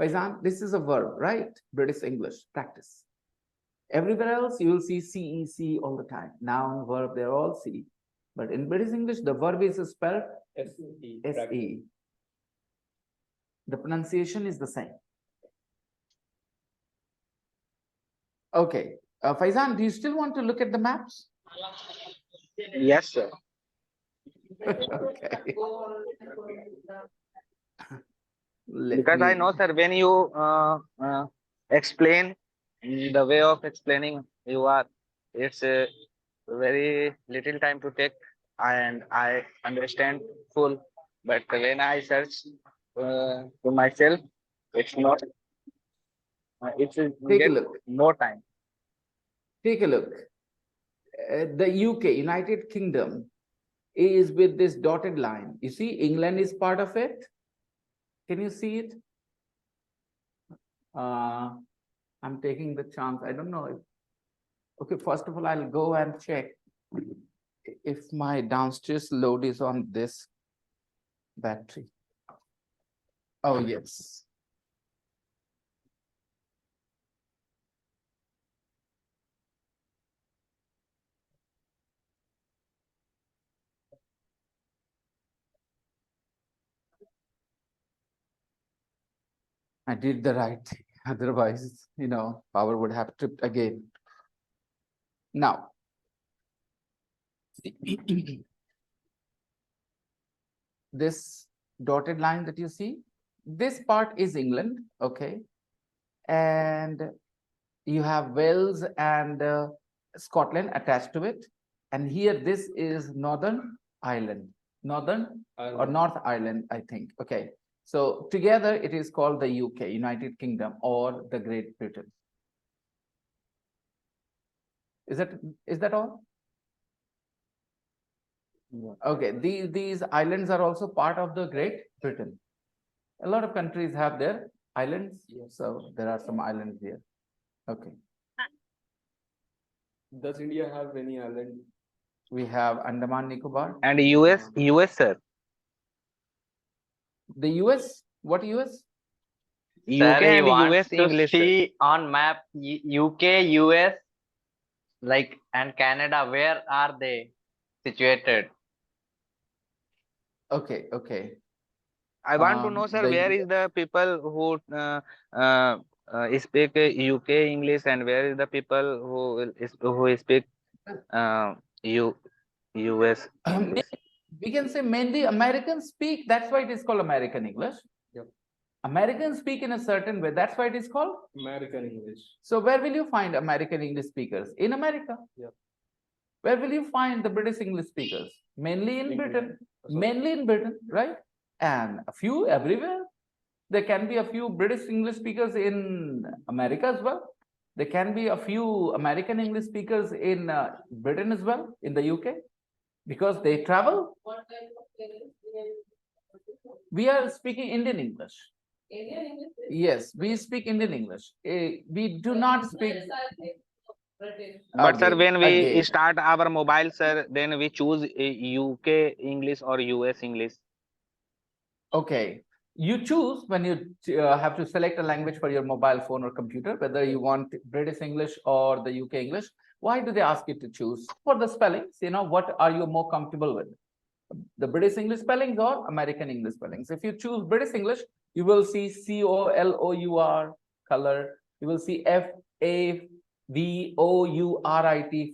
Faizan, this is a verb, right? British English, practice. Everywhere else, you will see CE all the time. Noun, verb, they're all CE. But in British English, the verb is spelled SE. The pronunciation is the same. Okay. Faizan, do you still want to look at the maps? Yes, sir. Okay. Because I know, sir, when you explain the way of explaining you are, it's a very little time to take, and I understand full. But when I search to myself, it's not. It's Take a get look. more time. Take a look. The UK, United Kingdom, is with this dotted line. You see, England is part of it. Can you see it? I'm taking the chance. I don't know if. Okay, first of all, I'll go and check if my downstairs load is on this battery. Oh, yes. I did the right thing. Otherwise, power would have tripped again. Now, this dotted line that you see, this part is England, okay? And you have Wales and Scotland attached to it. And here, this is Northern Ireland, or North Ireland, I think. Okay. So together it is called the UK, United Kingdom, or the Great Britain. Is that all? Yeah. Okay. These islands are also part of the Great Britain. A lot of countries have their islands. So there are some islands here. Okay. Does India have any island? We have Andaman Nicobar. And US, sir. The US? What US? UK Sir, he and wants US to English, sir. see on map UK, US, and Canada. Where are they situated? Okay, okay. I want to know, sir, where is the people who speak UK English, and where is the people who speak US English? We can say mainly Americans speak. That's why it is called American English. Yep. Americans speak in a certain way. That's why it is called American English. So where will you find American English speakers? In America. Yep. Where will you find the British English speakers? Mainly in Britain. Mainly in Britain, right? And a few everywhere. There can be a few British English speakers in America as well. There can be a few American English speakers in Britain as well, in the UK, because they travel. What type of parents? We are speaking Indian English. Indian English? Yes, we speak Indian English. We do not speak. But sir, when we again. start our mobile, sir, then we choose UK English or US English. Okay, you choose when you have to select a language for your mobile phone or computer, whether you want British English or the UK English. Why do they ask you to choose? For the spellings, what are you more comfortable with? The British English spellings or American English spellings? If you choose British English, you will see COLOUR, color. You will see FAVOURIT,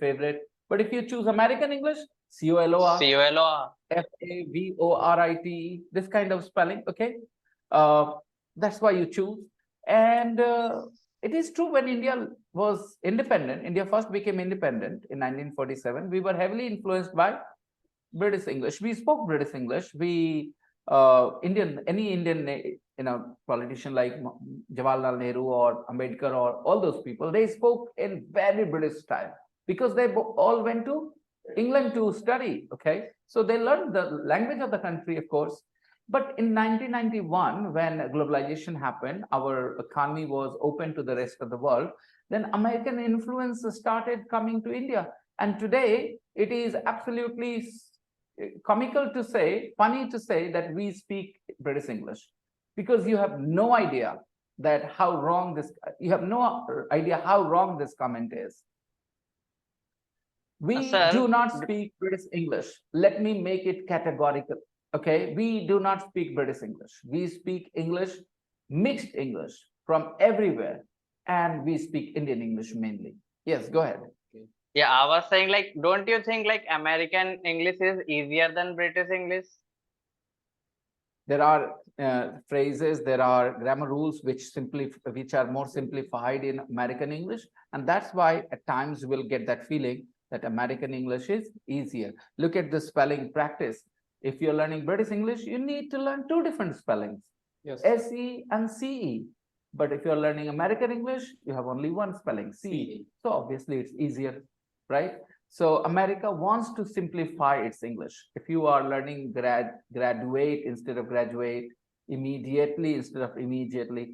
favorite. But if you choose American English, COLOR, FAVORIT, this kind of spelling, okay? That's why you choose. And it is true, when India was independent, India first became independent in 1947, we were heavily influenced by British English. We spoke British English. We any Indian politician like Jawaharlal Nehru or Ambedkar or all those people, they spoke in very British style because they all went to England to study. Okay, so they learned the language of the country, of course. But in 1991, when globalization happened, our economy was open to the rest of the world. Then American influence started coming to India, and today it is absolutely comical to say, funny to say that we speak British English, because you have no idea that how wrong this, you have no idea how wrong this comment is. We do not speak British English. Let me make it categorical. Okay, we do not speak British English. We speak English, mixed English from everywhere, and we speak Indian English mainly. Yes, go ahead. Yeah, I was saying like, don't you think like American English is easier than British English? There are phrases, there are grammar rules which are more simplified in American English, and that's why at times you will get that feeling that American English is easier. Look at the spelling practice. If you're learning British English, you need to learn two different spellings, Yes. SE and CE. But if you're learning American English, you have only one spelling, CE. So obviously it's easier, right? So America wants to simplify its English. If you are learning graduate instead of graduate, immediately instead of immediately,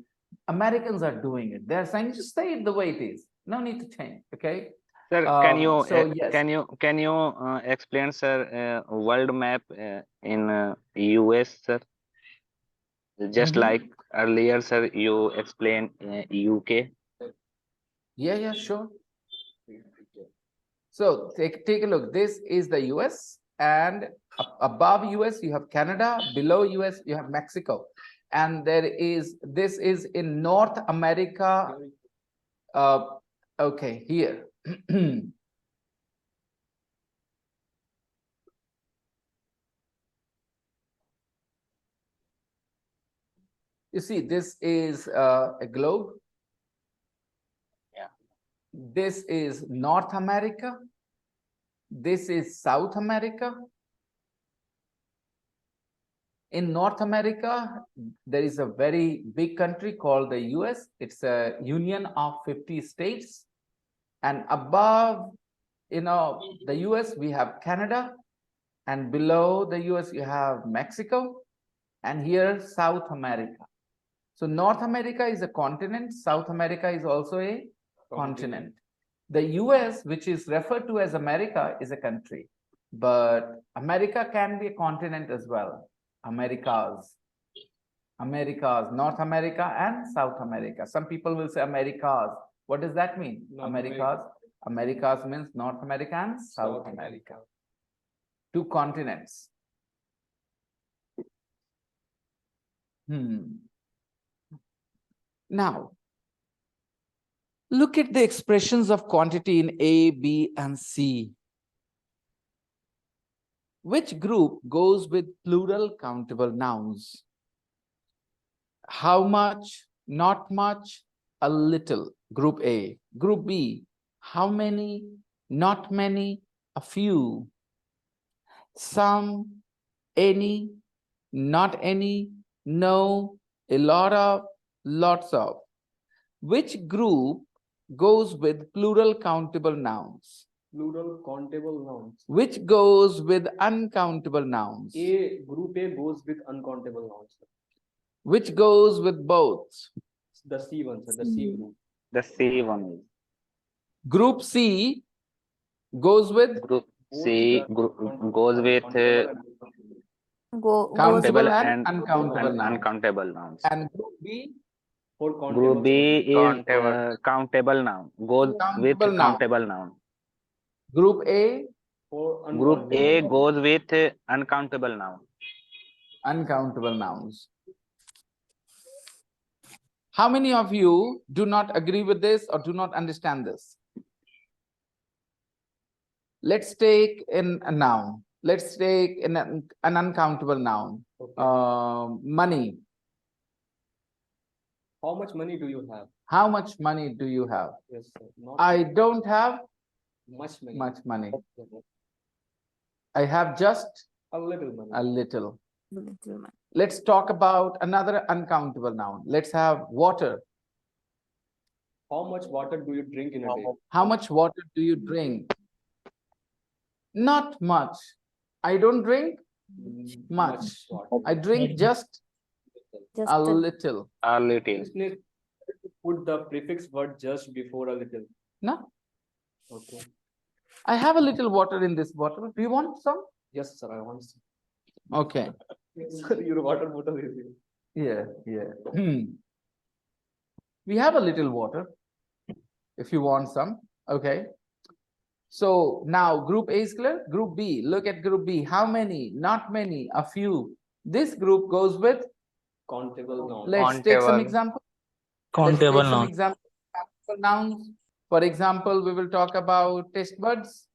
Americans are doing it. They're saying, just say it the way it is. No need to change, okay? Sir, can you yes. can you explain, sir, world map in US, sir? Just like earlier, sir, you explained UK. Yeah, sure. So take a look. This is the US, and above US you have Canada, below US you have Mexico, and this is in North America. Okay, here. You see, this is a globe. Yeah. This is North America. This is South America. In North America, there is a very big country called the US. It's a union of 50 states. And above, the US, we have Canada. And below the US, you have Mexico. And here, South America. So North America is a continent. South America is also a continent. The US, which is referred to as America, is a country. But America can be a continent as well. Americas, North America and South America. Some people will say Americas. What does that mean? Americas. Americas means North America and South America. Two continents. Now, look at the expressions of quantity in A, B, and C. Which group goes with plural countable nouns? How much, not much, a little, group A. Group B, how many, not many, a few. Some, any, not any, no, a lot of, lots of. Which group goes with plural countable nouns? Plural countable nouns. Which goes with uncountable nouns? Group A goes with uncountable nouns. Which goes with both? The C one, sir. The C group. The C one. Group C goes with Group C goes with countable and and uncountable nouns. Uncountable nouns. And group B? Group B is countable noun. Goes with Countable noun. countable noun. Group A? Group A goes with uncountable noun. Uncountable nouns. How many of you do not agree with this or do not understand this? Let's take in a noun. Let's take in an uncountable noun. Okay. Money. How much money do you have? How much money do you have? Yes, sir. I don't have much money. Much money. I have just a little money. A little. Let's talk about another uncountable noun. Let's have water. How much water do you drink in a day? How much water do you drink? Not much. I don't drink much. I drink just a little. A little. Put the prefix word just before a little. No. Okay. I have a little water in this bottle. Do you want some? Yes, sir. I want some. Okay. Sir, your water bottle is here. Yeah. We have a little water. If you want some. Okay. So now group A is clear. Group B. Look at group B. How many? Not many. A few. This group goes with countable nouns. Let's take some examples. Countable nouns. Countable nouns. For example, we will talk about taste buds.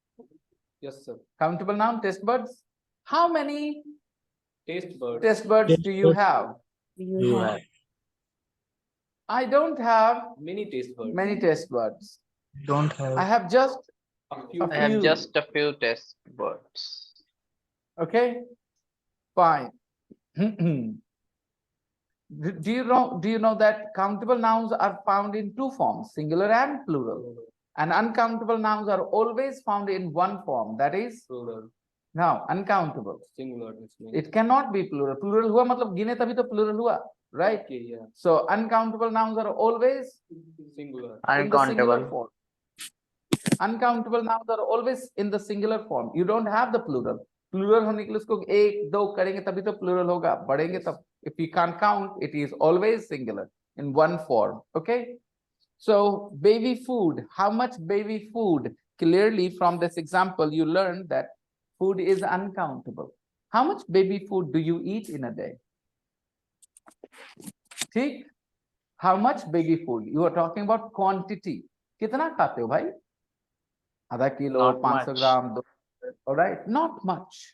Yes, sir. Countable noun, taste buds. How many Taste buds. taste buds do you have? You have. I don't have Many taste buds. many taste buds. Don't I have. have just A few. a I have few. just a few test words. Okay, fine. Do you know that countable nouns are found in two forms, singular and plural, and uncountable nouns are always found in one form, that is Plural. now uncountable. Singular. Which means. It cannot be plural. Plural हुआ मतलब गिने तभी तो plural हुआ, right? Okay, yeah. So uncountable nouns are always Singular. in the singular Uncountable. form. Uncountable nouns are always in the singular form. You don't have the plural. Plural होने के लिए उसको एक दो करेंगे तभी तो plural होगा. बढ़ेंगे तब. If you can't count, it is always singular in one form. Okay. So baby food. How much baby food? Clearly from this example, you learned that food is uncountable. How much baby food do you eat in a day? ठीक? How much baby food? You are talking about quantity. कितना खाते हो भाई? आधा kilo, Not 500 much. Gram, all right, not much.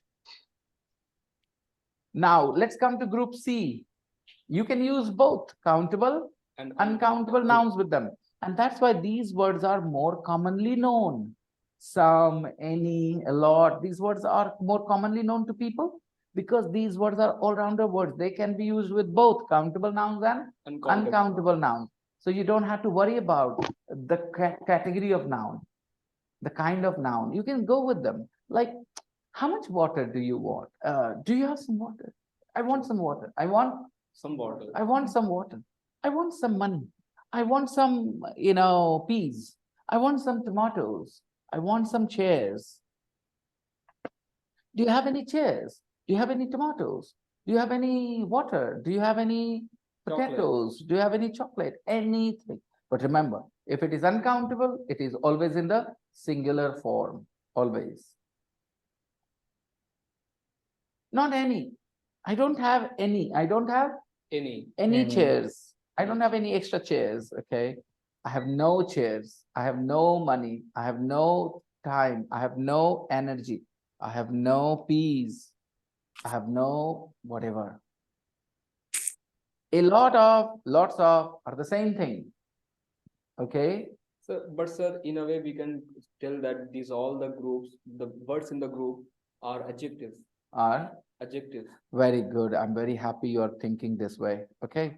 Now let's come to group C. You can use both countable and uncountable nouns with them, and that's why these words are more commonly known. Some, any, a lot, these words are more commonly known to people because these words are all-rounder words. They can be used with both countable nouns and uncountable nouns. So you don't have to worry about the category of noun, the kind of noun. You can go with them. Like, how much water do you want? Do you have some water? I want some water. I want some water. I want some water. I want some money. I want some, peas. I want some tomatoes. I want some chairs. Do you have any chairs? Do you have any tomatoes? Do you have any water? Do you have any potatoes? Do you have any chocolate? Anything. But remember, if it is uncountable, it is always in the singular form. Always. Not any. I don't have any. I don't have Any chairs. I don't have any extra chairs. Okay. I have no chairs. I have no money. I have no time. I have no energy. I have no peas. I have no whatever. A lot of, lots of are the same thing. Okay. So, but sir, in a way, we can tell that these all the groups, the words in the group are adjectives. Are adjectives. Very good. I'm very happy you are thinking this way. Okay.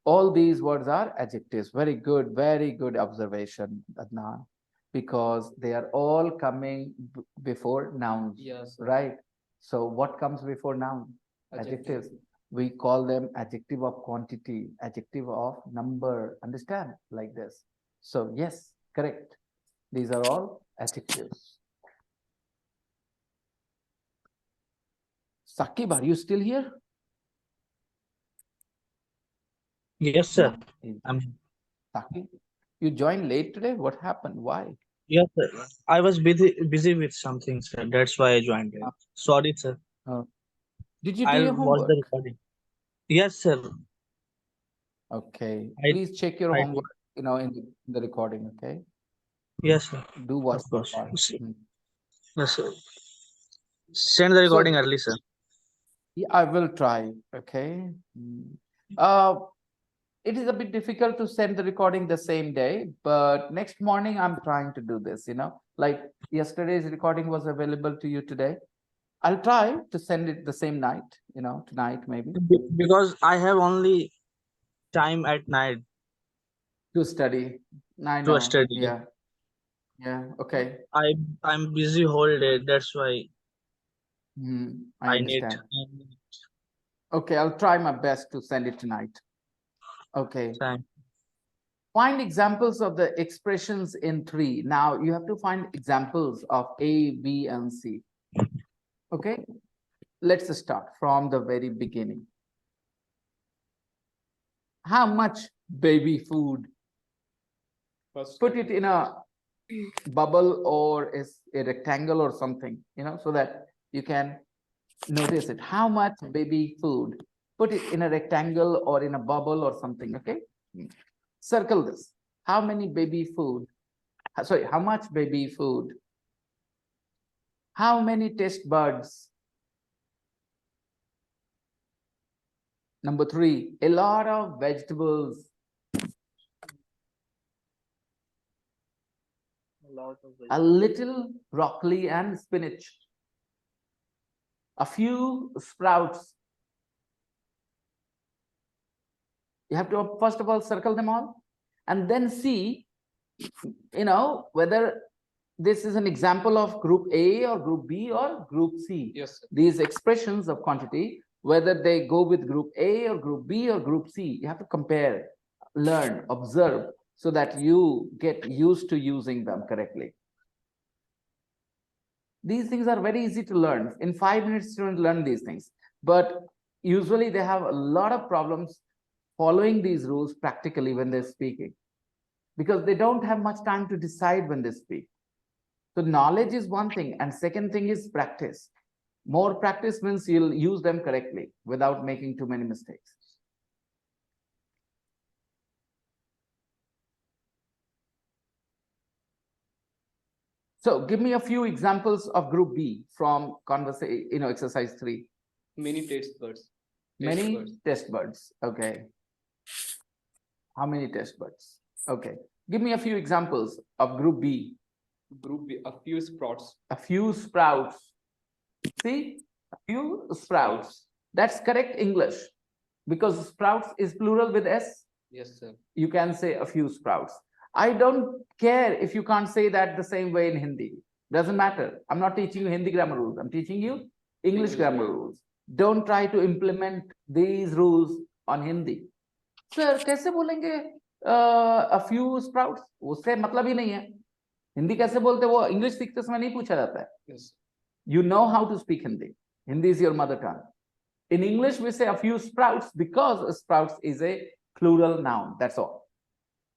All these words are adjectives. Very good observation, Adnan, because they are all coming before nouns. Yes. Right. So what comes before noun? Adjectives. We call them adjective of quantity, adjective of number. Understand? Like this. So yes, correct. These are all adjectives. Sakib, are you still here? Yes, sir. Sakib, you joined late today. What happened? Why? Yes, sir. I was busy with something, sir. That's why I joined late. Sorry, sir. Did you do I'll your watch the homework? recording. Yes, sir. Okay. Please check your homework, in the recording. Okay. Yes, sir. Do watch. Of course. Hmm. Yes, sir. Send the recording early, sir. Yeah, I will try. Okay. It is a bit difficult to send the recording the same day, but next morning I'm trying to do this, like yesterday's recording was available to you today. I'll try to send it the same night, tonight maybe. Because I have only time at night to study. I to know. study. Yeah. Yeah. Okay. I'm busy whole day. That's why I need. understand. Okay, I'll try my best to send it tonight. Okay. Find examples of the expressions in 3. Now you have to find examples of A, B, and C. Okay. Let's start from the very beginning. How much baby food? First, put it in a bubble or a rectangle or something, so that you can notice it. How much baby food? Put it in a rectangle or in a bubble or something. Okay. Circle this. How many baby food? Sorry, how much baby food? How many taste buds? Number 3, a lot of vegetables. A little broccoli and spinach. A few sprouts. You have to first of all circle them all and then see, whether this is an example of group A or group B or group C. Yes, sir. These expressions of quantity, whether they go with group A or group B or group C, you have to compare, learn, observe, so that you get used to using them correctly. These things are very easy to learn. In 5 minutes, students learn these things. But usually they have a lot of problems following these rules practically when they're speaking, because they don't have much time to decide when they speak. So knowledge is one thing, and second thing is practice. More practice means you'll use them correctly without making too many mistakes. So give me a few examples of group B from exercise 3. Many taste buds. Many test buds. Okay. How many test buds? Okay. Give me a few examples of group B. Group B, a few sprouts. A few sprouts. See? A few sprouts. That's correct English. Because sprouts is plural with S. Yes, sir. You can say a few sprouts. I don't care if you can't say that the same way in Hindi. Doesn't matter. I'm not teaching you Hindi grammar rules. I'm teaching you English grammar rules. Don't try to implement these rules on Hindi. Sir, कैसे बोलेंगे a few sprouts? उससे मतलब ही नहीं है. हिंदी कैसे बोलते वो English सीखते समय नहीं पूछा जाता है. Yes. You know how to speak Hindi. Hindi is your mother tongue. In English, we say a few sprouts because sprouts is a plural noun. That's all.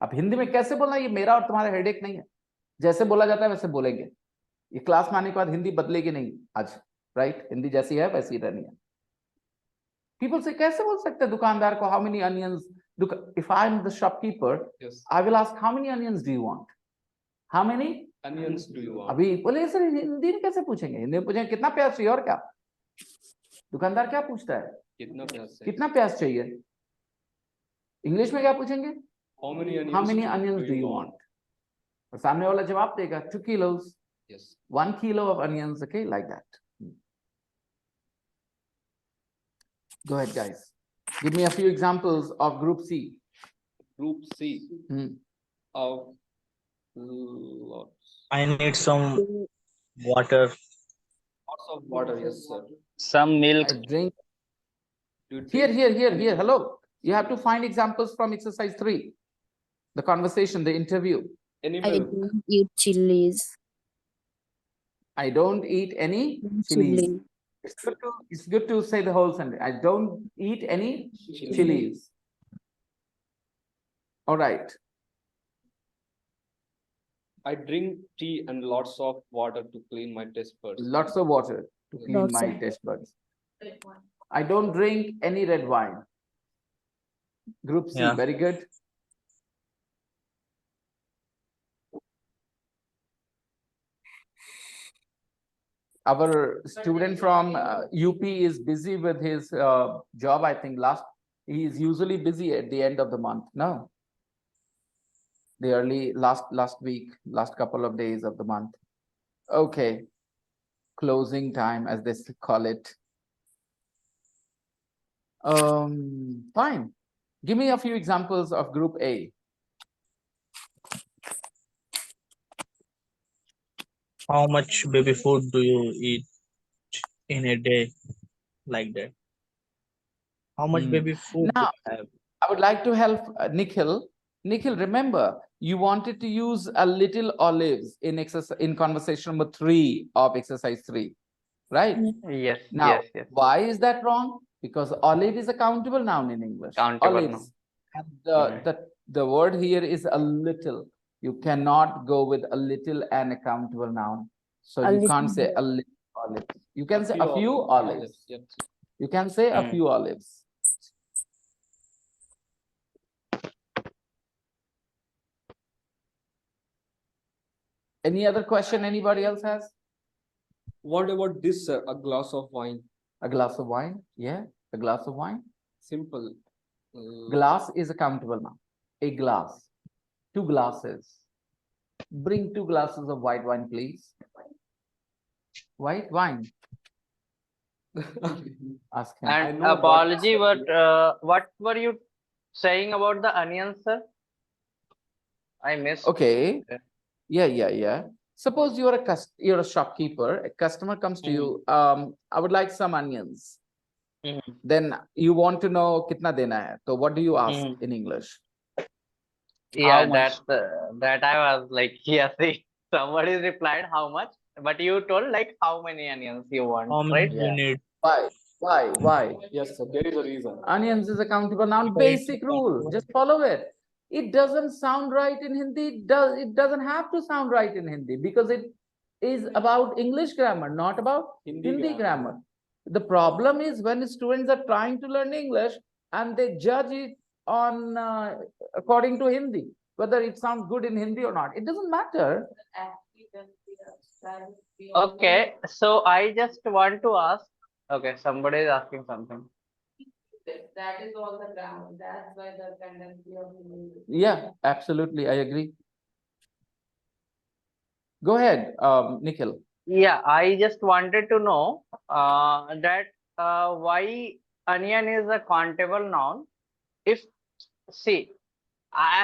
अब हिंदी में कैसे बोलना, ये मेरा और तुम्हारा हेडेक नहीं है. जैसे बोला जाता है वैसे बोलेंगे. ये क्लास में आने के बाद हिंदी बदलेगी नहीं आज, राइट? हिंदी जैसी है वैसी रहनी है. People say, कैसे बोल सकते हैं दुकानदार को how many onions? If I'm the shopkeeper, Yes. I will ask how many onions do you want? How many onions do you want? अभी बोले सर हिंदी में कैसे पूछेंगे? हिंदी में पूछेंगे कितना प्याज चाहिए और क्या? दुकानदार क्या पूछता है? कितना प्याज चाहिए? कितना प्याज चाहिए? इंग्लिश में क्या पूछेंगे? How many onions do you want? और सामने वाला जवाब देगा 2 kilos. Yes. 1 kilo of onions, okay, like that. Go ahead, guys. Give me a few examples of group C. Group C. Of lots. I need some water. Lots of water, yes, sir. Some milk. I drink. Do you Here, drink? hello. You have to find examples from exercise 3. The conversation, the interview. Any I milk? don't eat chilies. I don't eat any chilies. It's good to say the whole sentence. I don't eat any chilies. All right. I drink tea and lots of water to clean my taste buds. Lots of water to clean Lots my of- taste buds. I don't drink any red wine. Group C, Yeah. very good. Our student from UP is busy with his job. I think he is usually busy at the end of the month. No, the early last week, last couple of days of the month. Okay, closing time as they call it. Fine. Give me a few examples of group A. How much baby food do you eat in a day? Like that. How much baby food do Now, you have? I would like to help Nikhil. Nikhil, remember, you wanted to use a little olives in conversation number 3 of exercise 3, right? Yes. Now, Yes. why is that wrong? Because olive is a countable noun in English. Countable Olives. And the word here is a little. You cannot go with a little and a countable noun. So A you little. can't say a little olive. You can say a few olives. Yes. You can say a few olives. Any other question anybody else has? What about this, sir? A glass of wine. A glass of wine? Yeah, a glass of wine. Simple. Glass is a countable now. A glass. 2 glasses. Bring 2 glasses of white wine, please. White wine. Ask him. I And know, but- apology, but what were you saying about the onions, sir? I missed. Okay. Yeah. Suppose you're a shopkeeper. A customer comes to you. I would like some onions. Mhm. Then you want to know kitna dena hai. So what do you ask Mhm. in English? Yeah, much? that I was like, yeah, see, somebody replied how much, but you told like how many onions you want, How many right? you need? Why? Yes, sir. There is a reason. Onions is a countable noun. Because it's Basic a rule. countable. Just follow it. It doesn't sound right in Hindi. It doesn't have to sound right in Hindi because it is about English grammar, not about Hindi grammar. The problem is when students are trying to learn English and they judge it on according to Hindi, whether it sounds good in Hindi or not. It doesn't matter. Okay, so I just want to ask. Okay, somebody is asking something. That is all the grammar. That's why the tendency of English. Yeah, absolutely. I agree. Go ahead, Nikhil. Yeah, I just wanted to know that why onion is a countable noun. If see,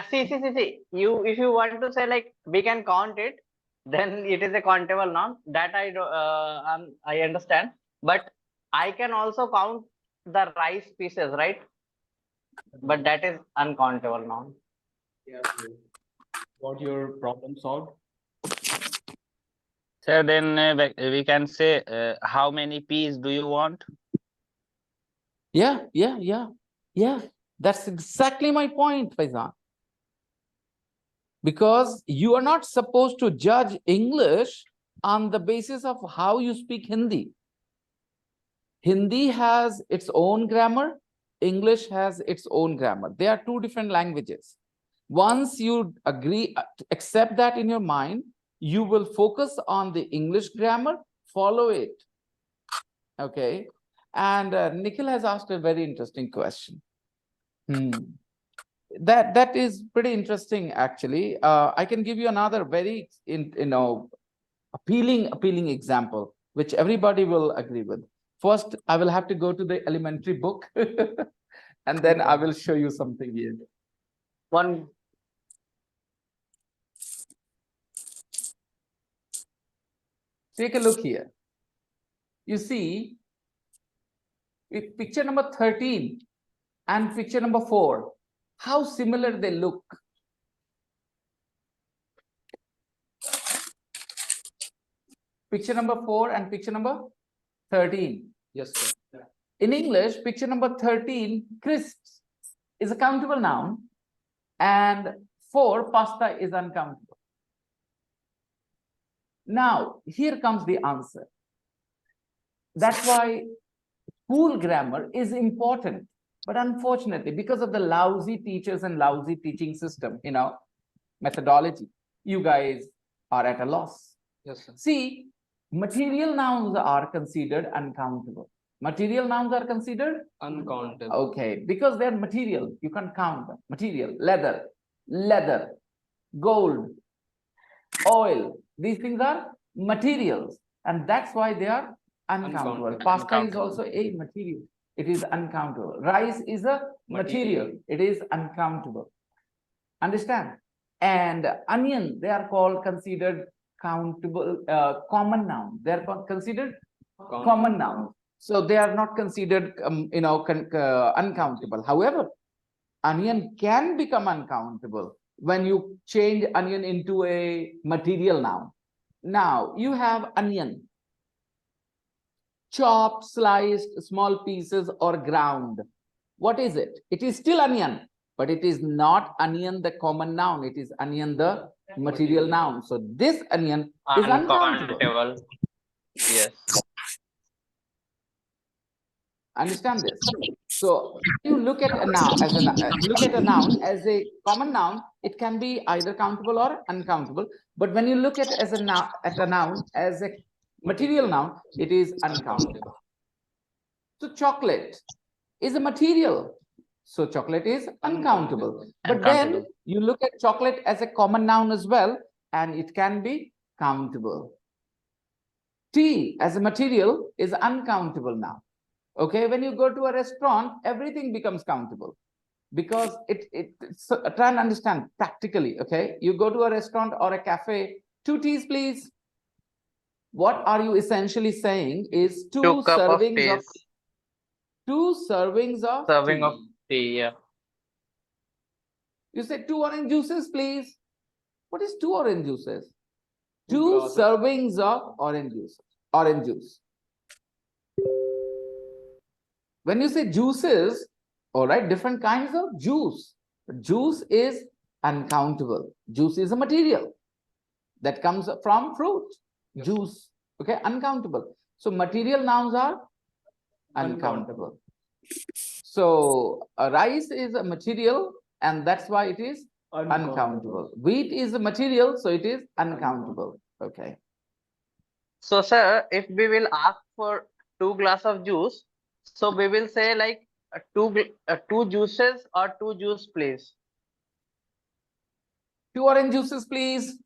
see. You if you want to say like we can count it, then it is a countable noun. That I understand. But I can also count the rice pieces, right? But that is uncountable noun. Got your problem solved? So then we can say, how many peas do you want? Yeah. That's exactly my point, Faizan. Because you are not supposed to judge English on the basis of how you speak Hindi. Hindi has its own grammar. English has its own grammar. They are 2 different languages. Once you accept that in your mind, you will focus on the English grammar, follow it. Okay. And Nikhil has asked a very interesting question. That is pretty interesting, actually. I can give you another very appealing example, which everybody will agree with. First, I will have to go to the elementary book, and then I will show you something here. One. Take a look here. You see, picture number 13 and picture number 4, how similar they look. Picture number 4 and picture number 13. Yes, sir. In English, picture number 13, crisps, is a countable noun, and 4, pasta, is uncountable. Now, here comes the answer. That's why school grammar is important. But unfortunately, because of the lousy teachers and lousy teaching system, methodology, you guys are at a loss. Yes, sir. See, material nouns are considered uncountable. Material nouns are considered Uncountable. okay, because they're material. You can count them. Material, leather, gold, oil. These things are materials, and that's why they are uncountable. Pasta is also a material. It is uncountable. Rice is a material. It is uncountable. Understand? And onion, they are considered countable, common noun. They are considered common noun. So they are not considered, uncountable. However, onion can become uncountable when you change onion into a material noun. Now you have onion, chopped, sliced, small pieces, or ground. What is it? It is still onion, but it is not onion the common noun. It is onion the material noun. So this onion is uncountable. Yes. Understand this? So you look at a noun as a common noun, it can be either countable or uncountable. But when you look at as a noun as a material noun, it is uncountable. So chocolate is a material. So chocolate is uncountable. But then you look at chocolate as a common noun as well, and it can be countable. Tea as a material is uncountable now. Okay, when you go to a restaurant, everything becomes countable because so try and understand practically. Okay, you go to a restaurant or a cafe, 2 teas, please. What are you essentially saying is two servings of serving tea. of tea. Yeah. You say 2 orange juices, please. What is 2 orange juices? 2 servings of orange juice. When you say juices, all right, different kinds of juice. Juice is uncountable. Juice is a material that comes from fruit. Yes. Juice, okay, uncountable. So material nouns are uncountable. So rice is a material, and that's why it is uncountable. Wheat is a material, so it is uncountable. Okay. So, sir, if we will ask for 2 glass of juice, so we will say like two juices or 2 juice, please. 2 orange juices, please.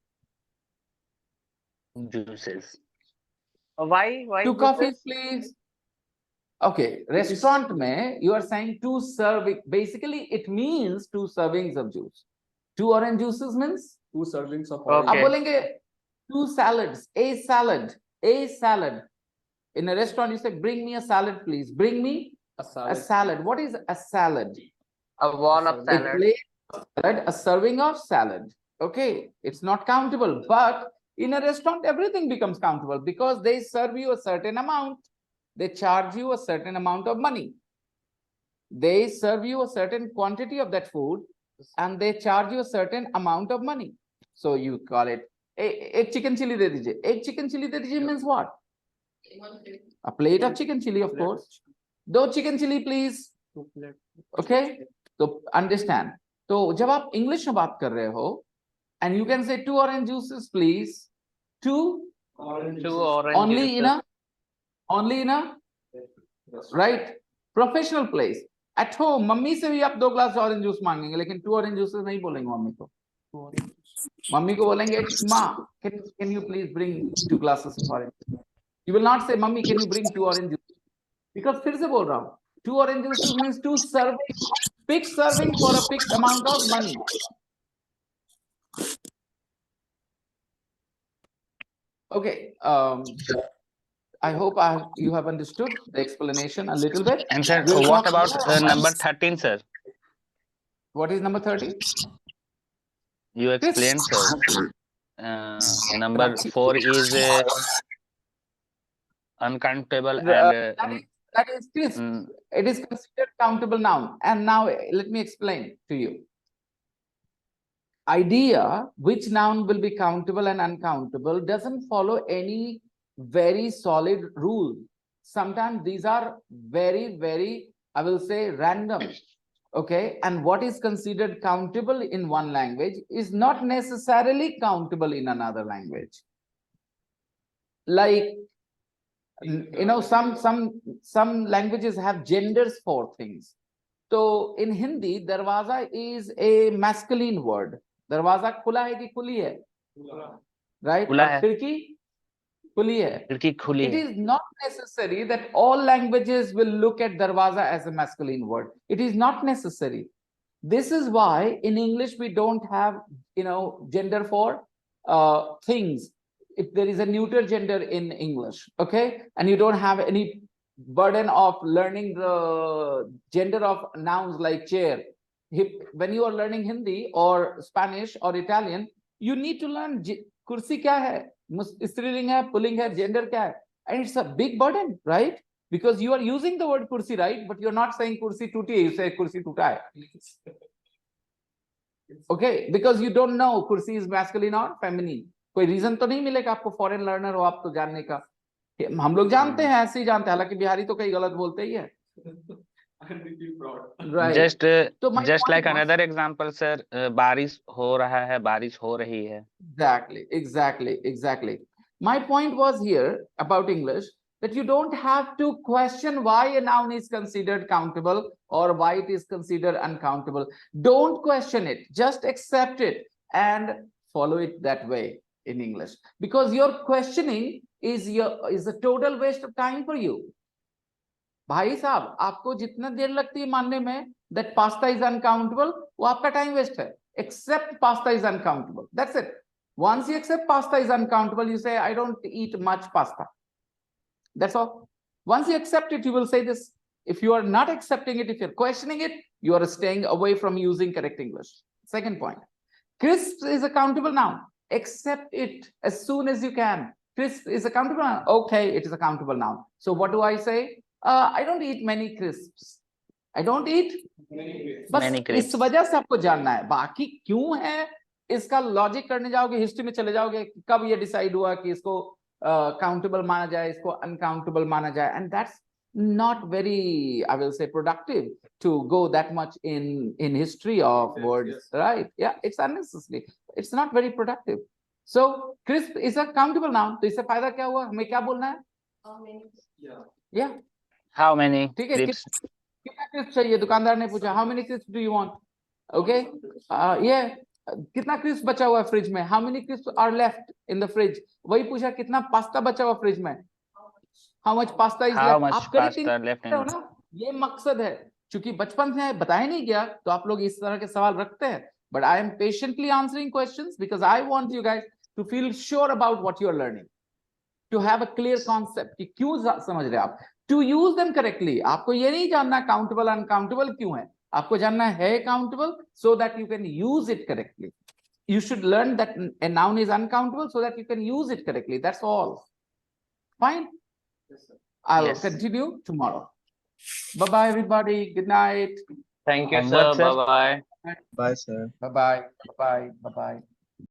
Juices. Why? 2 coffees, please. Okay, restaurant mein you are saying 2 serving. Basically, it means 2 servings of juice. 2 orange juices means 2 servings of orange. Okay. Ab bolenge 2 salads. A salad. In a restaurant, you say, bring me a salad, please. Bring me a salad. What is a salad? A wall of salad. A serving of salad. Okay, it's not countable, but in a restaurant, everything becomes countable because they serve you a certain amount. They charge you a certain amount of money. They serve you a certain quantity of that food and they charge you a certain amount of money. So you call it, egg chicken chili de dijiye. Egg chicken chili de dijiye means what? A plate of chicken chili, of course. 2 chicken chili, please. Okay, so understand. So जब आप English में बात कर रहे हो, and you can say 2 orange juices, please. 2 orange only in a right professional place. At home, mummy से भी आप 2 glass orange juice मांगेंगे, लेकिन 2 orange juices नहीं बोलेंगे मम्मी को. मम्मी को बोलेंगे, माँ, can you please bring 2 glasses of orange? You will not say, Mummy, can you bring 2 orange juices? Because फिर से बोल रहा हूँ, 2 orange juices means 2 serving, fixed serving for a fixed amount of money. Okay, I hope you have understood the explanation a little bit. And sir, what about number 13, sir? What is number 13? You explained, sir. Number 4 is uncountable and that is crisp. It is considered countable noun. And now let me explain to you. Idea which noun will be countable and uncountable doesn't follow any very solid rule. Sometimes these are very, very, I will say, random. Okay, and what is considered countable in one language is not necessarily countable in another language. Like, you know, some languages have genders for things. So in Hindi, darwaza is a masculine word. Darwaza khula hai ki khuli hai? Right? Khirki khuli hai. It is not necessary that all languages will look at darwaza as a masculine word. It is not necessary. This is why in English we don't have, you know, gender for things. If there is a neuter gender in English, okay, and you don't have any burden of learning the gender of nouns like chair. When you are learning Hindi or Spanish or Italian, you need to learn kursi kya hai, striling hai, pulling hai, gender kya hai, and it's a big burden, right? Because you are using the word kursi, right? But you're not saying kursi tuti hai, you say kursi tuta hai. Okay, because you don't know kursi is masculine or feminine. कोई reason तो नहीं मिलेगा आपको, foreign learner हो आप तो जानने का. हम लोग जानते हैं, ऐसे ही जानते हैं, हालांकि बिहारी तो कई गलत बोलते ही है, I'm really proud. Right. Just So my just point like was, another example, sir. बारिश हो रहा है, बारिश हो रही है. exactly. My point was here about English that you don't have to question why a noun is considered countable or why it is considered uncountable. Don't question it. Just accept it and follow it that way in English. Because your questioning is a total waste of time for you. भाई साहब, आपको जितना देर लगती है मानने में that pasta is uncountable, वो आपका टाइम वेस्ट है. Accept pasta is uncountable. That's it. Once you accept pasta is uncountable, you say, I don't eat much pasta. That's all. Once you accept it, you will say this. If you are not accepting it, if you're questioning it, you are staying away from using correct English. Second point. Crisp is a countable noun. Accept it as soon as you can. Crisp is a countable noun. Okay, it is a countable noun. So what do I say? I don't eat many crisps. I don't eat बस इस वजह से आपको जानना है. बाकी क्यों है इसका लॉजिक करने जाओगे, हिस्ट्री में चले जाओगे, कब ये डिसाइड हुआ कि इसको काउंटेबल माना जाए, इसको अनकाउंटेबल माना जाए, and that's not very, I will say, productive to go that much in history of words, right? Yeah, it's unnecessary. It's not very productive. So crisp is a countable noun. तो इससे फायदा क्या हुआ? हमें क्या बोलना है? Yeah. How many? ठीक है, कितना क्रिस्प चाहिए? दुकानदार ने पूछा, how many crisp do you want? Okay, ये कितना क्रिस्प बचा हुआ है फ्रिज में? How many crisp are left in the fridge? वही पूछा, कितना पास्ता बचा हुआ फ्रिज में? How much pasta is left? आप करेक्ट हो ना? ये मकसद है. क्योंकि बचपन से बताया नहीं गया तो आप लोग इस तरह के सवाल रखते हैं. But I am patiently answering questions because I want you guys to feel sure about what you are learning, to have a clear concept कि क्यों समझ रहे हैं आप, टू यूज देम करेक्टली. आपको ये नहीं जानना काउंटेबल अनकाउंटेबल क्यों है, आपको जानना है countable so that you can use it correctly. You should learn that a noun is uncountable so that you can use it correctly. That's all. Fine. Yes, sir. I'll continue tomorrow. Bye-bye, everybody. Good night. Thank you, sir. Bye-bye. Bye, sir. Bye-bye. Bye-bye. Bye-bye.